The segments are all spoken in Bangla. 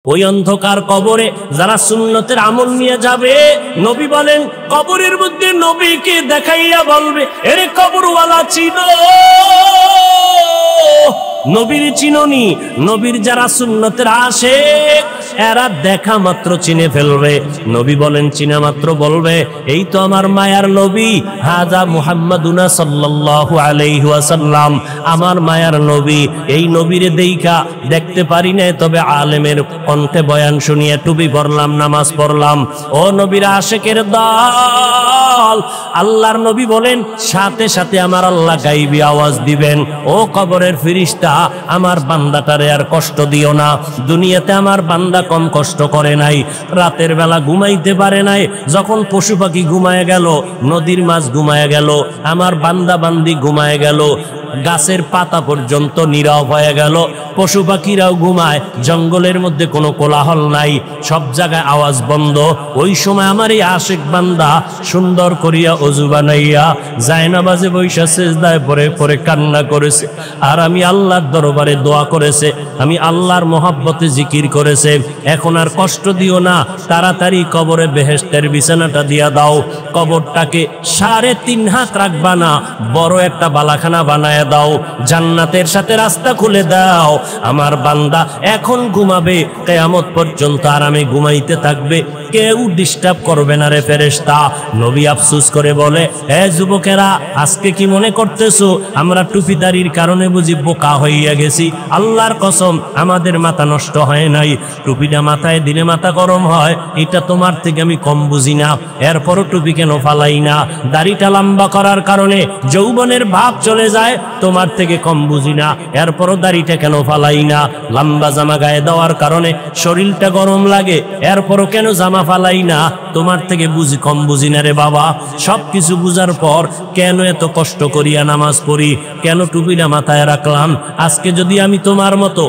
ওই অন্ধকার কবরে যারা সুন্নতের আমল নিয়ে যাবে, নবী বলেন কবরের মধ্যে নবীকে দেখাইয়া বলবে, এরে কবরওয়ালা চিনো, নবীর চিনোনি? নবীর যারা সুন্নতের আশিক এরা দেখা মাত্র চিনে ফেলবে। নবী বলেন চিনা মাত্র বলবে, এই তো আমার মায়ার নবী, হাজা মুহাম্মাদুনা সাল্লাল্লাহু আলাইহি ওয়াসাল্লাম, আমার মায়ার নবী। এই নবীরে দেইখা দেখতে পারি না, তবে আলেমের কণ্ঠে বয়ান শুনিয়ে টুপি পরলাম, নামাজ পড়লাম। ও নবীর আশিকের দল, আল্লাহর নবী বলেন সাথে সাথে আমার আল্লাহ গাইবি আওয়াজ দিবেন, ও কবরের ফেরেশতা, আমার বান্দাটারে আর কষ্ট দিও না। দুনিয়াতে আমার বান্দা কম কষ্ট করে নাই, রাতের বেলা ঘুমাইতে পারে নাই, যখন পশু পাখি ঘুমায় গেল, নদীর মাছ ঘুমায় গেল, আমার বান্দা বান্দি ঘুমায় গেল, গাছের পাতা পর্যন্ত নীরব হয়ে গেল, পশু পাখিরাও ঘুমায়, জঙ্গলের মধ্যে কোনো কোলাহল নাই, সব জায়গায় আওয়াজ বন্ধ। ওই সময় আমার এই আশিক বান্দা সুন্দর করিয়া অজু বানাইয়া জায়নামাজে বৈশা সিজদায় পড়ে পড়ে কান্না করেছে, আর আমি আল্লাহর দরবারে দোয়া করেছে, আমি আল্লাহর মহব্বতে জিকির করেছে। এখন আর কষ্ট দিও না, তাড়াতাড়ি কবরে বেহেশতের বিছানাটা দিয়া দাও, কবরটাকে 3.5 হাত রাখবা না, বড় একটা বালাখানা বানায় দাও, জান্নাতের সাথে রাস্তা খুলে দাও। আমার বান্দা এখন ঘুমাবে, কিয়ামত পর্যন্ত আরামে ঘুমাইতে থাকবে, কেউ ডিস্টার্ব করবে না রে ফেরেশতা। নবী আফসোস করে বলে, হে যুবকেরা, আজকে কি মনে করতেছো আমরা টুপিদারির কারণে বুঝি বোকা হইয়া গেছি? আল্লাহর কসম, আমাদের মাথা নষ্ট হয় নাই। টুপিটা মাথায় দিলে মাথা গরম হয়, এটা তোমার থেকে আমি কম বুঝি না, এরপরও টুপি কেন ফালাই না? দাড়িটা লম্বা করার কারণে যৌবনের ভাব চলে যায়, তোমার থেকে কম বুঝি না, এরপরও দাড়িটা কেন ফালাই না? লম্বা জামা গায়ে দেওয়ার কারণে শরীরটা গরম লাগে, এরপরও কেন জামা ফালাই না? তোমার থেকে কম বুঝি না রে বাবা। সব কিছু বুঝার পর কেন এত কষ্ট করিয়া নামাজ পড়ি, কেন টুপিটা মাথায় রাখলাম? আজকে যদি আমি তোমার মতো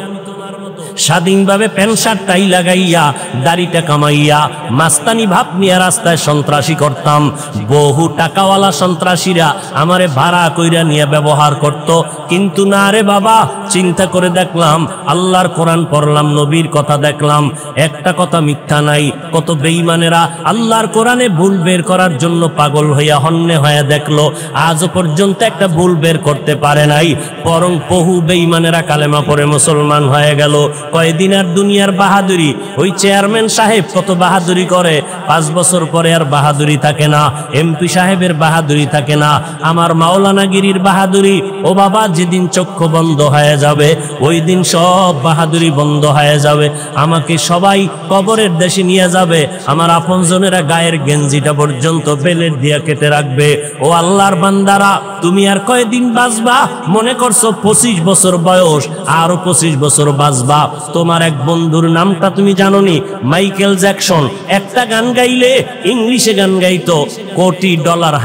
স্বাধীনভাবে প্যান্ট শার্ট টাই লাগাইয়া দাড়িটা কামাইয়া মাস্তানি ভাব নিয়ে রাস্তায় সন্ত্রাসী করতাম, বহু টাকাওয়ালা সন্ত্রাসীরা আমারে ভাড়া কইরা নিয়ে ব্যবহার করত। কিন্তু না রে বাবা, চিন্তা করে দেখলাম, আল্লাহর কোরআন পড়লাম, নবীর কথা দেখলাম, একটা কথা মিথ্যা নাই। কত বেঈমানেরা আল্লাহর কোরআনে ভুল বের করার জন্য পাগল হইয়া হন্যে হয়ে দেখলো, আজও পর্যন্ত একটা ভুল বের করতে পারে নাই, বরং বহু বেঈমানেরা কালেমা পড়ে মুসলমান হয়ে গেল। কয়দিন আর দুনিয়ার বাহাদুরি, ওই চেয়ারম্যান সাহেব কত বাহাদুরি করে, 5 বছর পরে আর বাহাদুরি থাকে না, এমপি সাহেবের বাহাদুরি থাকে না, আমার মাওলানাগিরির বাহাদুরি, ও বাবা যেদিন চক্ষু বন্ধ হয়ে যাবে ওই দিন সব বাহাদুরি বন্ধ হয়ে যাবে। আমাকে সবাই কবরের দেশে নিয়ে যাবে, আমার আপনজনেরা গায়ের গেঞ্জিটা পর্যন্ত বেলেট দিয়া কেটে রাখবে। ও আল্লাহর বান্দারা, তুমি আর কয়দিন বাঁচবা? মনে করছো 25 বছর বয়স, আরো 25 বছর বাঁচবা। তোমার এক বন্ধুর নামটা তুমি জানোনি? Michael Jackson. একটা গান গাইলে, ইংলিশে গান গাইতো, $1 কোটি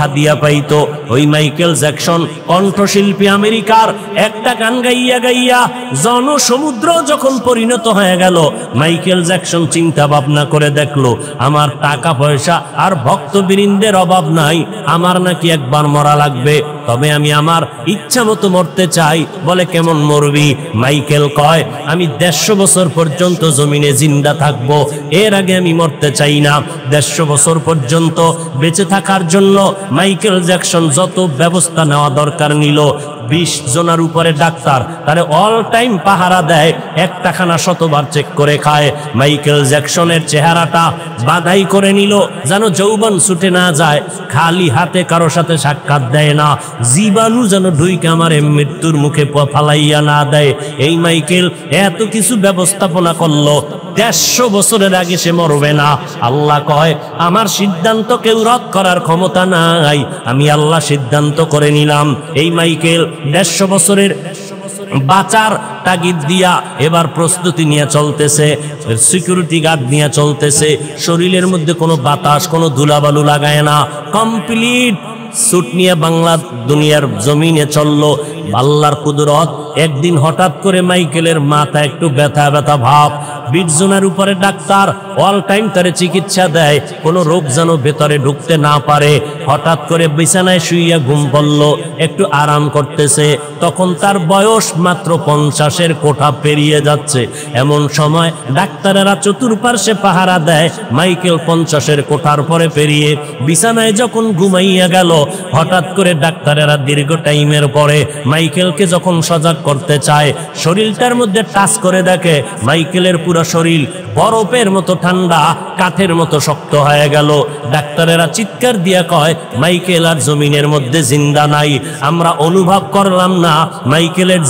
হাদিয়া পাইতো। ওই মাইকেল জ্যাকসন কণ্ঠশিল্পী আমেরিকার, একটা গান গাইয়া গাইয়া জনসমুদ্র যখন পরিণত হয়ে গেল, মাইকেল জ্যাকসন চিন্তা ভাবনা করে দেখলো, আমার টাকা পয়সা আর ভক্তবৃন্দের অভাব নাই, আমার নাকি একবার মরা লাগবে, তবে আমি আমার ইচ্ছা মতো মরতে চাই। বলে কেমন মরবি? মাইকেল কয়, আমি 150 বছর পর্যন্ত জমিনে জিন্দা থাকবো, এর আগে আমি মরতে চাই না। 150 বছর পর্যন্ত বেঁচে থাকার জন্য মাইকেল জ্যাকসন যত ব্যবস্থা নেওয়া দরকার নিল। 20 জনের উপরে ডাক্তার তারে অল টাইম পাহারা দেয়, একটা খানা 100বার চেক করে খায়। মাইকেল জ্যাকসনের চেহারাটা বাধাই করে নিল, যেন যৌবন ছুটে না যায়, খালি হাতে কারো সাথে সাক্ষাৎ দেয় না, জীবাণু যেন ঢুইকে আমার মৃত্যুর মুখে ফালাইয়া না দেয়। এই মাইকেল এত কিছু ব্যবস্থাপনা করলো, 150 বছরের আগে সে মরবে না। আল্লাহ কয়, আমার সিদ্ধান্ত কেউ রদ করার ক্ষমতা নাই, আমি আল্লাহ সিদ্ধান্ত করে নিলাম। এই মাইকেল 150 বছরের বাঁচার তাগিদ দিয়া এবার প্রস্তুতি নিয়ে চলতেছে, সিকিউরিটি গার্ড নিয়ে চলতেছে, শরীরের মধ্যে কোনো বাতাস, কোনো ধুলাবালু লাগায় না, কমপ্লিট স্যুট নিয়ে বাংলা দুনিয়ার জমিনে চললো। আল্লাহর কুদরত, একদিন হঠাৎ করে মাইকেলের মাথা একটু ব্যথা ব্যথা ভাব, বীর্যনার উপরে ডাক্তার অল টাইম তারে চিকিৎসা দেয়, কোনো রোগ যেন ভেতরে ঢুকতে না পারে। হঠাৎ করে বিছানায় শুইয়া ঘুম পড়ল, একটু আরাম করতেছে, তখন তার বয়স মাত্র 50-এর কোঠা পেরিয়ে যাচ্ছে। এমন সময় ডাক্তারেরা চতুর্পার্শ্বে পাহারা দেয়, মাইকেল 50-এর কোঠার পরে পেরিয়ে বিছানায় যখন ঘুমাইয়া গেল, হঠাৎ করে ডাক্তারেরা দীর্ঘ টাইমের পরে মাইকেলকে যখন সজাগ করতে চায়, শরীরটার মধ্যে টাচ করে দেখে মাইকেলের পুরো শরীর বরফের মতো ঠান্ডা, কাঠের মতো শক্ত হয়ে গেল। ডাক্তারেরা চিৎকার দিয়া কয়, মাইকেল আর জমিনের মধ্যে জিন্দা নাই, আমরা অনুভব করলাম না মাইকেলের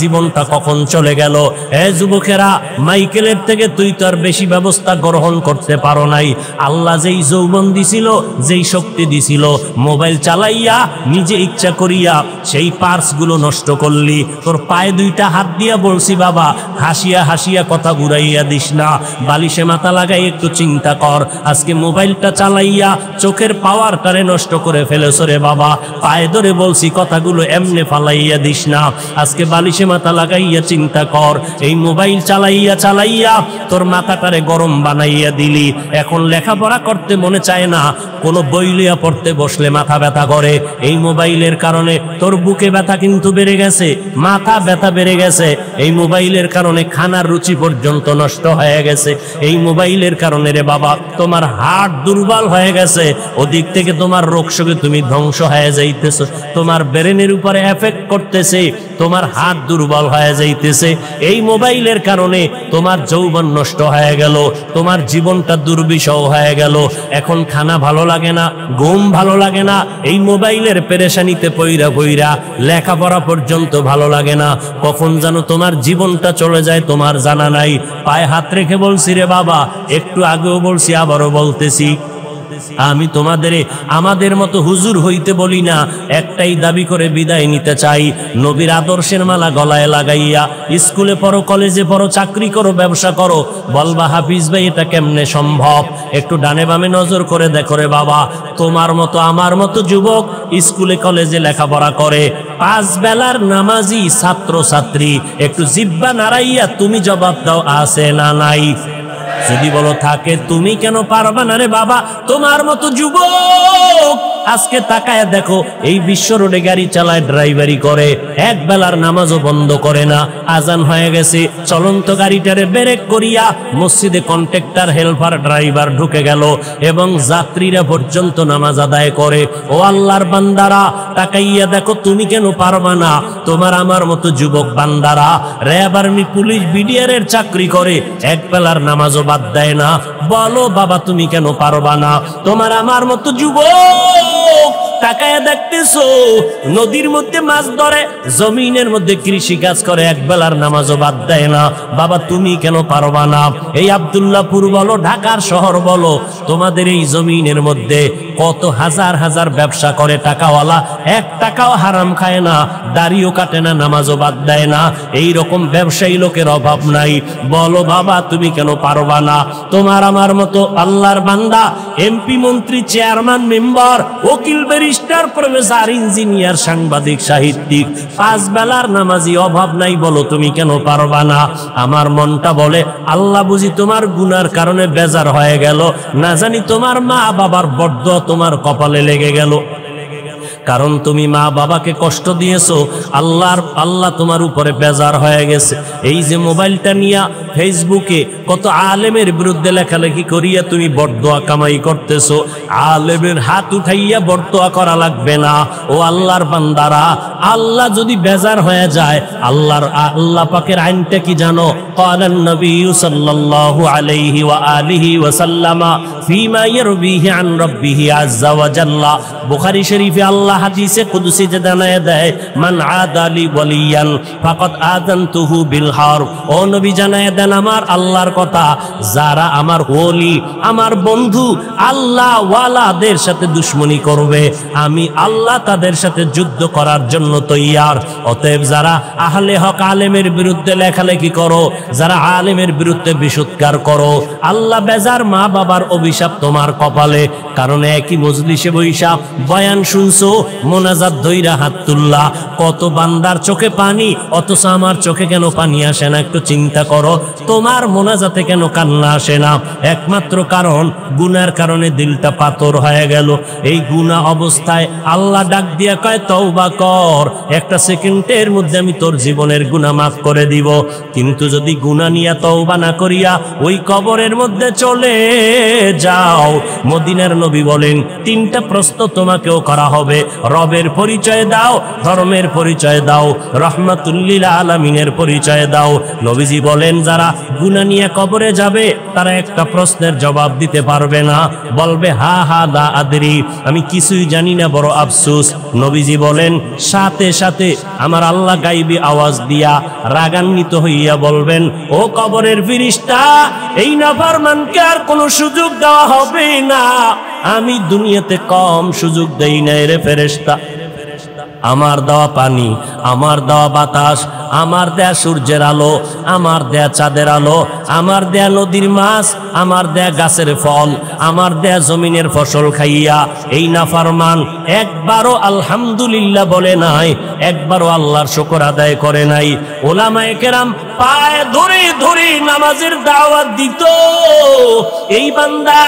জীবনটা কখন চলে গেল। এ যুবকেরা, মাইকেলের থেকে তুই তো আর বেশি ব্যবস্থা গ্রহণ করতে পারো নাই। আল্লাহ যেই যৌবন দিছিল, যেই শক্তি দিছিল, মোবাইল চালাইয়া নিজে ইচ্ছা করিয়া সেই পার্সগুলো নষ্ট করলি। তোর পায়ে দুইটা হাত দিয়া বলছি বাবা, হাসিয়া হাসিয়া কথা ঘুরাইয়া দিস না, বালিশে মাথা লাগাই একটু চিন্তা কর। আজকে মোবাইলটা চালাইয়া চোখের পাওয়ারটারে নষ্ট করে ফেলেছ রে বাবা। পায়ে ধরে বলছি কথাগুলো এমনে ফালাইয়া দিস না, আজকে বালিশে মাথা লাগাইয়া চিন্তা কর। এই মোবাইল চালাইয়া চালাইয়া তোর মাথাটারে গরম বানাইয়া দিলি। এখন লেখাপড়া করতে মনে চায় না, কোনো বই লিয়া পড়তে বসলে মাথা ব্যথা করে। এই মোবাইলের কারণে তোর বুকে ব্যথা কিন্তু বেড়ে গেছে, মাথা ব্যথা বেড়ে গেছে। এই মোবাইলের কারণে খানার রুচি পর্যন্ত নষ্ট হয়ে গেছে। এই মোবাইলের কারণে রে বাবা তোমার হার্ট দুর্বল হয়ে গেছে, ওদিক থেকে তোমার রোগ শোকে তুমি ধ্বংস হয়ে যাইতেছো, তোমার ব্রেনের উপরে এফেক্ট করতেছে, তোমার হাত দুর্বল হয়ে যাইতেছে। এই মোবাইলের কারণে তোমার যৌবন নষ্ট হয়ে গেল, তোমার জীবনটা দুর্বিষহ হয়ে গেল। এখন খানা ভালো লাগে না, ঘুম ভালো লাগে না, এই মোবাইলের পেরেশানিতে পইরা পইরা লেখাপড়া পর্যন্ত ভালো লাগে না। কখন যেন তোমার জীবনটা চলে যায় তোমার জানা নাই। পায়ে হাত রেখে বলছি রে বাবা, একটু আগেও বলছি, আবারও বলতেছি, আমি তোমাদের আমাদের মতো হুজুর হইতে বলি না, একটাই দাবি করে বিদায় নিতে চাই, নবীর আদর্শের মালা গলায় লাগাইয়া স্কুলে পড়ো, কলেজে পড়ো, চাকরি করো, ব্যবসা করো, বলবা হাফিজ ভাই এটা কেমনে সম্ভব? একটু ডানে বামে নজর করে দেখো রে বাবা, তোমার মতো আমার মতো যুবক স্কুলে কলেজে লেখাপড়া করে, 5 বেলার নামাজি ছাত্র ছাত্রী, একটু জিব্বা নাড়াইয়া তুমি জবাব দাও, আছে না নাই? যদি বলো থাকে, তুমি কেন পারবা না রে বাবা? তোমার মতো যুবক আজকে তাকায় দেখো, এই বিশ্ব রোডে গাড়ি চালায়, ড্রাইভারি করে, এক বেলার নামাজও বন্ধ করে না। আজান হয়ে গেছে, চলন্ত গাড়িটারে ব্রেক করিয়া মসজিদে কন্ট্রাক্টর, হেল্পার, ড্রাইভার ঢুকে গেল এবং যাত্রীরা পর্যন্ত নামাজ আদায় করে। ও আল্লাহর বান্দারা, তাকাইয়া দেখো, তুমি কেন পারবা না? তোমার আমার মতো যুবক বান্দারা র্যাব, আর্মি, পুলিশ, বিডিআর এর চাকরি করে, এক বেলার নামাজও বাদ দেয় না। বলো বাবা, তুমি কেন পারবা না? তোমার আমার মতো যুবক তাকায় দেখতেছো, নদীর মধ্যে মাছ ধরে, জমিনের মধ্যে কৃষি কাজ করে, এক বেলার নামাজও বাদ দেয় না। বাবা, তুমি কেন পারবা না? এই আব্দুল্লাহপুর বলো, ঢাকার শহর বলো, তোমাদের এই জমিনের মধ্যে কত হাজার হাজার ব্যবসা করে টাকাওয়ালা, 1 টাকাও হারাম খায় না, দাড়িও কাটে না, নামাজও বাদ দেয় না। এই রকম ব্যবসায়ী লোকের অভাব নাই। বলো বাবা, তুমি কেন পারবা না? তোমার আমার মতো আল্লাহর বান্দা, এমপি, মন্ত্রী, চেয়ারম্যান, মেম্বার, উকিল, ব্যারিস্টার, প্রফেসর, ইঞ্জিনিয়ার, সাংবাদিক, সাহিত্যিক, 5 বেলার নামাজি, অভাব নাই। বলো তুমি কেন পারবা না? আমার মনটা বলে, আল্লাহ বুঝি তোমার গুনার কারণে বেজার হয়ে গেল, না জানি তোমার মা বাবার বরদোয়া তোমার কপালে লেগে গেল। কারণ তুমি মা বাবাকে কষ্ট দিয়েছো, আল্লাহ তোমার উপরে বেজার হয়ে গেছে। এই যে মোবাইলটা নিয়া ফেসবুকে কত আলেমের বিরুদ্ধে লেখালেখি করিয়া তুমি বরদোয়া কামাই করতেছো, আলেমের হাত উঠাইয়া বরদোয়া করা লাগবে না। ও আল্লাহর বান্দারা, আল্লাহ যদি বেজার হয়ে যায়, আল্লাহ পাকের আইনটা কি জানো? ক্বালান নবী সাল্লাল্লাহু আলাইহি ওয়া আলিহি ওয়া সাল্লামা ফীমা ইয়ারবিহি আন রাব্বিহি আযজা ওয়া জাল্লা। বুখারী শরীফে আল্লাহ হাদিসে কুদসি জানায় দেয়, মান আদালি ওয়ালিয়ান ফাকাদ আযানতুহু বিল হারব। ও নবী জানায় দেন আমার আল্লাহর কথা, যারা আমার ওলি, আমার বন্ধু, আল্লাহ ওয়ালাদের সাথে দুশমনি করবে, আমি আল্লাহ তাদের সাথে যুদ্ধ করার জন্য তৈয়ার। অতএব যারা আহলে হক আলেমের বিরুদ্ধে লেখালেখি করো, যারা আলেমের বিরুদ্ধে বিশুৎকার করো, আল্লাহ বেজার, মা বাবার অভিশাপ তোমার কপালে। কারণ একই মজলিসে বৈশা বয়ান শুনছো, মোনাজাত ধইরা হাত তুললা, কত বান্দার চোখে পানি, অথচ আমার চোখে কেন পানি আসে না? একটু চিন্তা করো, তোমার মোনাজাতে কেন কান্না আসে না? একমাত্র কারণ গুনার কারণে দিলটা পাথর হয়ে গেল। এই গুনাহ অবস্থায় আল্লাহ ডাক দিয়া কয় তওবা কর, একটা সেকেন্ডের মধ্যে আমি তোর জীবনের গুনাহ মাফ করে দিব। কিন্তু যদি গুনাহ নিয়ে তওবা না করিয়া ওই কবরের মধ্যে চলে যাও, মদিনার নবী বলেন তিনটা প্রশ্ন তোমাকেও করা হবে। রবের পরিচয় দাও, ধর্মের পরিচয় দাও, রহমাতুল লিল আলামিনের পরিচয় দাও। নবীজি বলেন যারা গুনাহ নিয়ে কবরে যাবে তারা একটা প্রশ্নের জবাব দিতে পারবে না, বলবে হা হা লা আদরি, আমি কিছুই জানি না, বড় আফসোস। নবীজি বলেন সাথে সাথে আমার আল্লাহ গাইবী আওয়াজ দিয়া রাগান্বিত হইয়া বলবেন, ও কবরের ফেরেশতা, এই নাফরমানকে আর কোনো সুযোগ দেওয়া হবে না। আমি দুনিয়াতে কম সুযোগ দেই নাই রে ফেরেশতা। আমার দেওয়া পানি, আমার দেওয়া বাতাস, আমার দেয়া সূর্যের আলো, আমার দেয়া চাঁদের আলো, আমার দেয়া নদীর মাছ, আমার দেয়া গাছের ফল, আমার দেয়া জমিনের ফসল খাইয়া এই নাফরমান একবারও আলহামদুলিল্লাহ বলে নাই, একবারও আল্লাহর শুকর আদায় করে নাই। ওলামায়ে কেরাম পায়ে ধরে ধরে নামাজের দাওয়াত দিত। এই বান্দা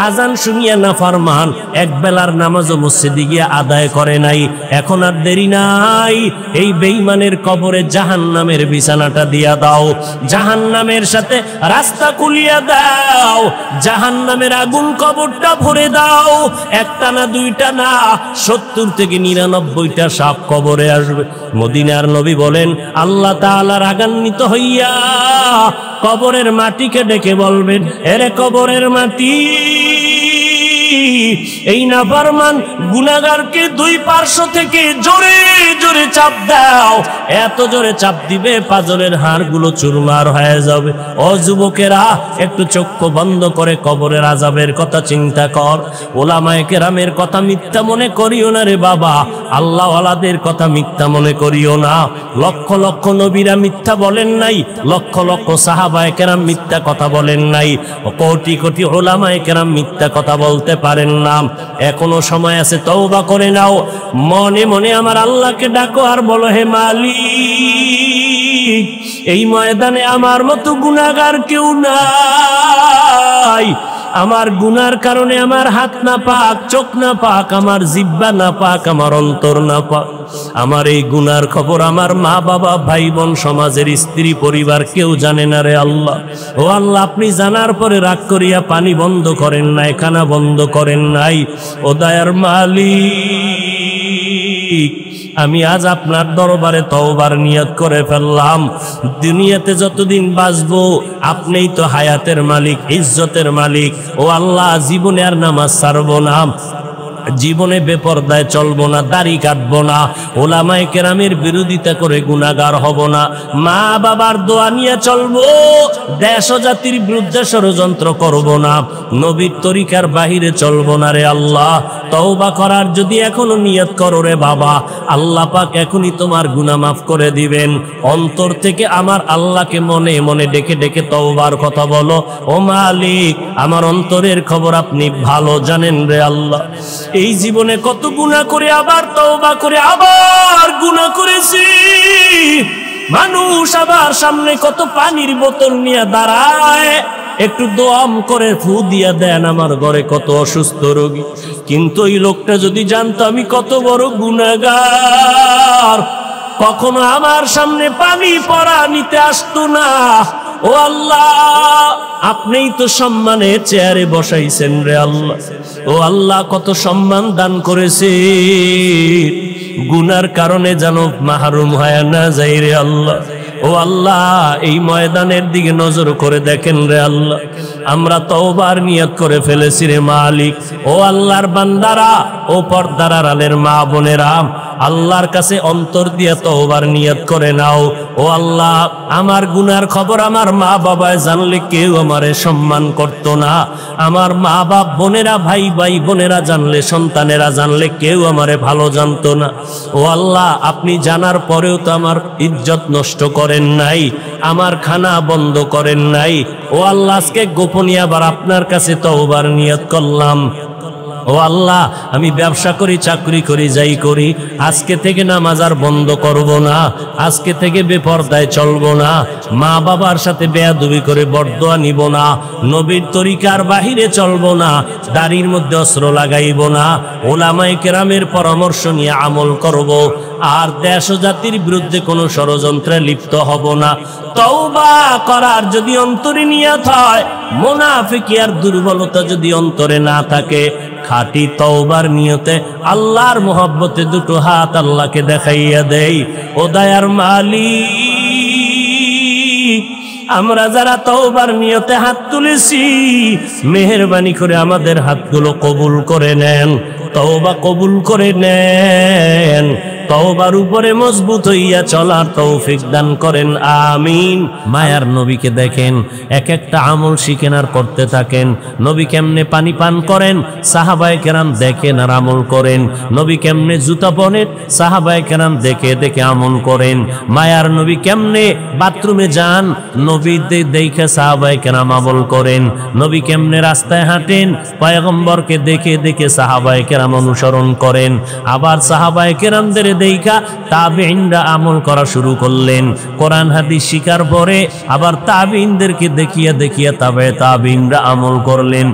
আজান শুনিয়া নাফরমান এক বেলার নামাজও মসজিদে গিয়ে আদায় করে নাই। এখন আর দেরি নাই, এই বেঈমানের কবরে জাহান্নামের বিছানাটা দিয়া দাও, জাহান্নামের সাথে রাস্তা খুলিয়া দাও, জাহান্নামের আগুন কবরটা ভরে দাও। একটা না দুইটা না, 70 থেকে 99টা সাপ কবরে আসবে। মদিনার নবী বলেন আল্লাহ তাআলা রাগান্বিত হইয়া কবরের মাটিকে ডেকে বলবেন, এরে কবরের মাটি, এই নাফরমান গুনাহগারকে দুই পার্শ্ব থেকে জোরে জোরে চাপ দাও। এত জোরে চাপ দিবে পাজরের হাড়গুলো চুরমার হয়ে যাবে। ও যুবকেরা, একটু চক্ষু বন্ধ করে কবরের আযাবের কথা চিন্তা কর। ওলামায়ে কেরামের কথা মিথ্যা মনে করিও না রে বাবা, আল্লাহ ওয়ালাদের কথা মিথ্যা মনে করিও না। লক্ষ লক্ষ নবীরা মিথ্যা বলেন নাই, লক্ষ লক্ষ সাহাবায়ে কেরাম মিথ্যা কথা বলেন নাই, কোটি কোটি ওলামায়ে কেরাম মিথ্যা কথা বলতে পারেন না। এখনো সময় আছে, তওবা করে নাও। মনে মনে আমার আল্লাহকে ডাকো আর বলো, হে মালিক, এই ময়দানে আমার মতো গুনাহগার কেউ নাই। আমার গুনার কারণে আমার হাত না পাক, চোখ না পাক, আমার জিহ্বা না পাক, আমার অন্তর না পাক। আমার এই গুনার খবর আমার মা বাবা, ভাই বোন, সমাজের স্ত্রী পরিবার কেউ জানে না রে আল্লাহ। ও আল্লাহ, আপনি জানার পরে রাগ করিয়া পানি বন্ধ করেন নাই, খানা বন্ধ করেন নাই। ও দয়ার মালিক, আমি আজ আপনার দরবারে তওবার নিয়ত করে ফেললাম। দুনিয়াতে যতদিন বাঁচবো আপনিই তো হায়াতের মালিক, ইজ্জতের মালিক। ও আল্লাহ, জীবনে আর নামাজ ছাড়বো না, জীবনে বেপরদায় চলবো না, দাড়ি কাটবো না, ওলামায়ে কেরামের বিরোধিতা করে গুনাহগার হব না, মা বাবার দোয়া নিয়ে চলবো, দেশ ও জাতির বিরুদ্ধে ষড়যন্ত্র করব না, নবীর তরিকার বাহিরে চলবো না রে আল্লাহ। তওবা করার যদি এখনো নিয়ত করো রে বাবা, আল্লাহ পাক এখনই তোমার গুনাহ মাফ করে দিবেন। অন্তর থেকে আমার আল্লাহকে মনে মনে ডেকে ডেকে তওবার কথা বলো। ও মালিক, আমার অন্তরের খবর আপনি ভালো জানেন রে আল্লাহ। এই জীবনে কত গুনাহ করে আবার তওবা করে আবার গুনাহ করেছি। মানুষ আবার সামনে কত পানির বোতল নিয়ে দাঁড়ায়, একটু দোয়াম করে ফু দিয়া দেন, আমার ঘরে কত অসুস্থ রোগী। কিন্তু এই লোকটা যদি জানতো আমি কত বড় গুনাহগার, কখনো আমার সামনে পানি পড়া নিতে আসতো না। ও আল্লাহ, আপনিই তো সম্মানের চেয়ারে বসাইছেন রে আল্লাহ। ও আল্লাহ, কত সম্মান দান করেছে, গুনার কারণে যেন মাহরুম হয় না যাই রে আল্লাহ। ও আল্লাহ, এই ময়দানের দিকে নজর করে দেখেন রে আল্লাহ। আমরা তওবার নিয়ত করে ফেলেছি রে মালিক। ও আল্লাহর বান্দারা, ও পর্দার আড়ালের মা বোনেরা, আল্লাহর কাছে অন্তর দিয়ে তওবার নিয়ত করে নাও। ও আল্লাহ, আমার গুনার খবর আমার মা বাবায় জানলে কেউ আমারে সম্মান করত না। আমার মা বাপ বোনেরা, ভাই ভাই বোনেরা জানলে, সন্তানেরা জানলে কেউ আমারে ভালো জানতো না। ও আল্লাহ, আপনি জানার পরেও তো আমার ইজ্জত নষ্ট করেন নাই, আমার খানা বন্ধ করেন নাই। ও আল্লাহ, আজকে গোপনীয় আবার আপনার কাছে তওবার নিয়ত করলাম। ও আল্লাহ, আমি ব্যবসা করি, চাকরি করি, যাই করি, আজকে থেকে নামাজ আর বন্ধ করব না, আজকে থেকে বেপরদায় চলব না, মা বাবার সাথে বেয়াদবি করে বরদোয়া নিব না, নবীর তরিকার বাহিরে চলব না, দাড়ির মধ্যে অস্ত্র লাগাইব না, ওলামায়ে কেরামের পরামর্শ নিয়ে আমল করব, আর দেশ ও জাতির বিরুদ্ধে কোনো ষড়যন্ত্রে লিপ্ত হব না। তওবা করার যদি অন্তরে নিয়ত হয়, মুনাফিকি আর দুর্বলতা যদি অন্তরে না থাকে, খাঁটি তওবার নিয়তে আল্লাহর মোহব্বতে দুটো হাত আল্লাহকে দেখাইয়া দেই, ও দয়ার মালিক, আমরা যারা তওবার নিয়তে হাত তুলেছি, মেহেরবানি করে আমাদের হাতগুলো কবুল করে নেন, তওবা কবুল করে নেন, তওবার উপরে মজবুত হইয়া চলার তৌফিক দান করেন, আমিন। মায়ার নবীকে দেখেন, এক একটা আমল শিখেন আর করতে থাকেন। নবী কেমনে পানি পান করেন, সাহাবায়ে কেরাম দেখেন আর আমল করেন। নবী কেমনে জুতা পরেন, সাহাবায়ে কেরাম দেখে দেখে আমল করেন। মায়ার নবী কেমনে বাথরুমে যান, নবী দেখে সাহাবায়ে কেরাম আমল করেন। নবী কেমনে রাস্তায় হাঁটেন, পয়গম্বরকে দেখে দেখে সাহাবায়ে কেরাম অনুসরণ করেন। আবার সাহাবায়ে কেরামদের দেখা তাবেঈনরা আমল করা শুরু করলেন। কোরআন হাদিস শিখার পরে আবার তাবেঈনদেরকে দেখিয়া দেখিয়া তাবেঈনরা আমল করলেন।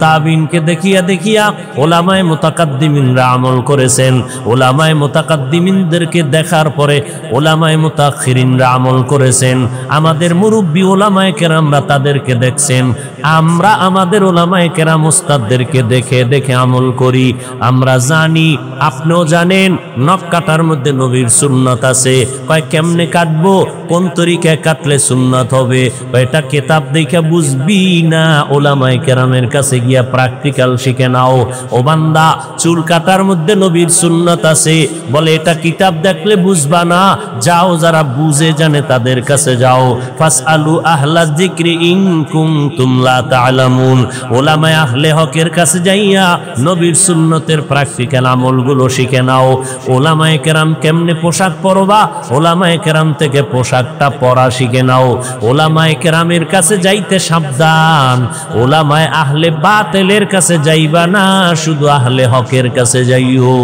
তাবেঈনকে দেখিয়া দেখিয়া উলামায়ে মুতাকাদ্দিমিনরা আমল করেছেন। উলামায়ে মুতাকাদ্দিমিনদেরকে দেখার পরে উলামায়ে মুতাআখিরিনরা আমল করেছেন। আমাদের মুরব্বী উলামায়ে কেরামরা তাদেরকে দেখছেন। আমরা আমাদের উলামায়ে কেরাম উস্তাদদেরকে দেখে দেখে আমল করি। আমরা জানি, আপনিও জানেন, নখ কাটার মধ্যে নবীর সুন্নাত আছে। কয় কেমনে কাটবো, কোন তরিকায় কাটলে সুন্নাত হবে, এটা কিতাব দেখে বুঝবি না, উলামায়ে কেরামের কাছে গিয়া প্র্যাকটিক্যাল শিখে নাও। ও বান্দা, চুল কাটার মধ্যে নবীর সুন্নাত আছে, বলে এটা কিতাব দেখলে বুঝবা না, যাও যারা বুঝে জানে তাদের কাছে যাও। ফাসআলু আহলা যিকরি ইন কুনতুম লা তা'লামুন। উলামায়ে আহলে হকের কাছে যাইয়া নবীর সুন্নতের প্র্যাকটিক্যাল আমলগুলো শিখে নাও। উলামায়ে কেরাম কেমনে পোশাক পরবা, উলামায়ে কেরাম থেকে পোশাকটা পরা শিখে নাও। উলামায়ে কেরামের কাছে যাইতে সাবধান, উলামায়ে আহলে বাতিলের কাছে যাইবা না, শুধু আহলে হকের কাছে যাইও।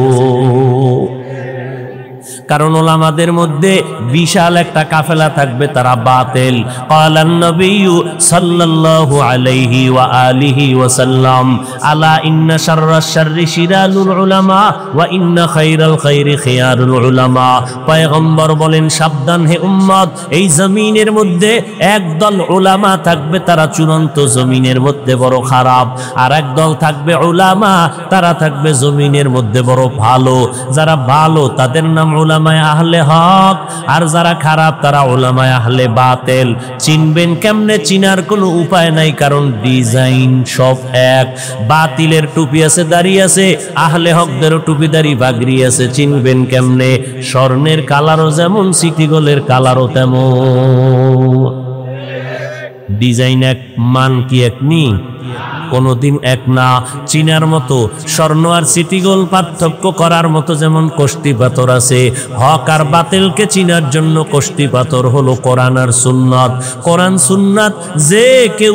কারণ উলামাদের মধ্যে বিশাল একটা কাফেলা থাকবে, তারা বাতিল। ক্বালান নবিয়্যু সাল্লাল্লাহু আলাইহি ওয়া আলিহি ওয়া সাল্লাম, আলা ইন্না শাররাশ শাররি শিরালুল উলামা ওয়া ইন্না খায়রাল খায়রি খিয়ারুল উলামা। পয়গম্বর বলেন, সাবধান হে উম্মত, এই জমিনের মধ্যে একদল উলামা থাকবে, তারা চূড়ান্ত জমিনের মধ্যে বড় খারাপ, আর একদল থাকবে উলামা, তারা থাকবে জমিনের মধ্যে বড় ভালো। যারা ভালো তাদের নাম উলামায়ে আহলে হক, আর যারা খারাপ তারা উলামায়ে আহলে বাতিল। চিনবেন কেমনে? চিনার কোনো উপায় নাই, কারণ ডিজাইন সব এক। বাতিলের টুপি আছে, দাড়ি আছে, আহলে হকদেরও টুপি দাড়ি বাগরি আছে। চিনবেন কেমনে? স্বর্ণের কালারও যেমন, সিটি গোল্ডের কালারও তেমন। ডিজাইন এক, মান কি এক নি? কোনদিন এক না। চিনার মতো স্বর্ণ আর সিটি গোল্ড পার্থক্য করার মতো যেমন কষ্টি পাথর আছে, হক আর বাতিলকে চিনার জন্য কষ্টি পাথর হলো কোরআন আর সুন্নাত। কোরআন সুন্নাত যে কেউ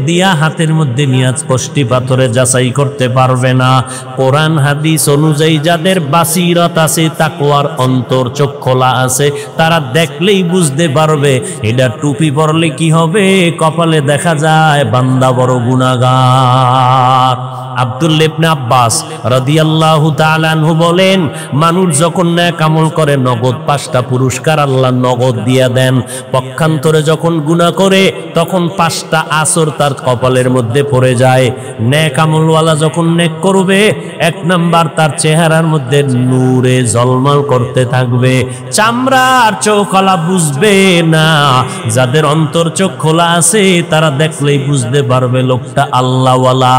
দিয়া হাতের মধ্যে নিয়ে কষ্টি পাথরে যাচাই করতে পারবে না। কোরআন হাদিস অনুযায়ী যাদের বাসিরত আছে, তাকওয়ার অন্তর চোখ খোলা আছে, তারা দেখলেই বুঝতে পারবে এটা টুপি পরলে কি হবে, কপালে দেখা যায় বান্দা বড় গুনাহগার। আব্দুল্লাহ ইবনে আব্বাস রাদিয়াল্লাহু তাআলা আনহু বলেন, মানুষ যখন নেক আমল করে নগদ 5টা পুরস্কার আল্লাহ নগদ দিয়া দেন। পক্ষান্তরে যখন গুনাহ করে তখন 5টা আসর তার কপালের মধ্যে পড়ে যায়। নেক আমলওয়ালা যখন নেক করবে, 1 নাম্বার তার চেহারার মধ্যে নূরে ঝলমল করতে থাকবে, চামড়ার চোখলা বুঝবে না। যাদের অন্তর চোখ খোলা আছে তারা দেখলেই বুঝতে পারবে লোকটা আল্লাহওয়ালা।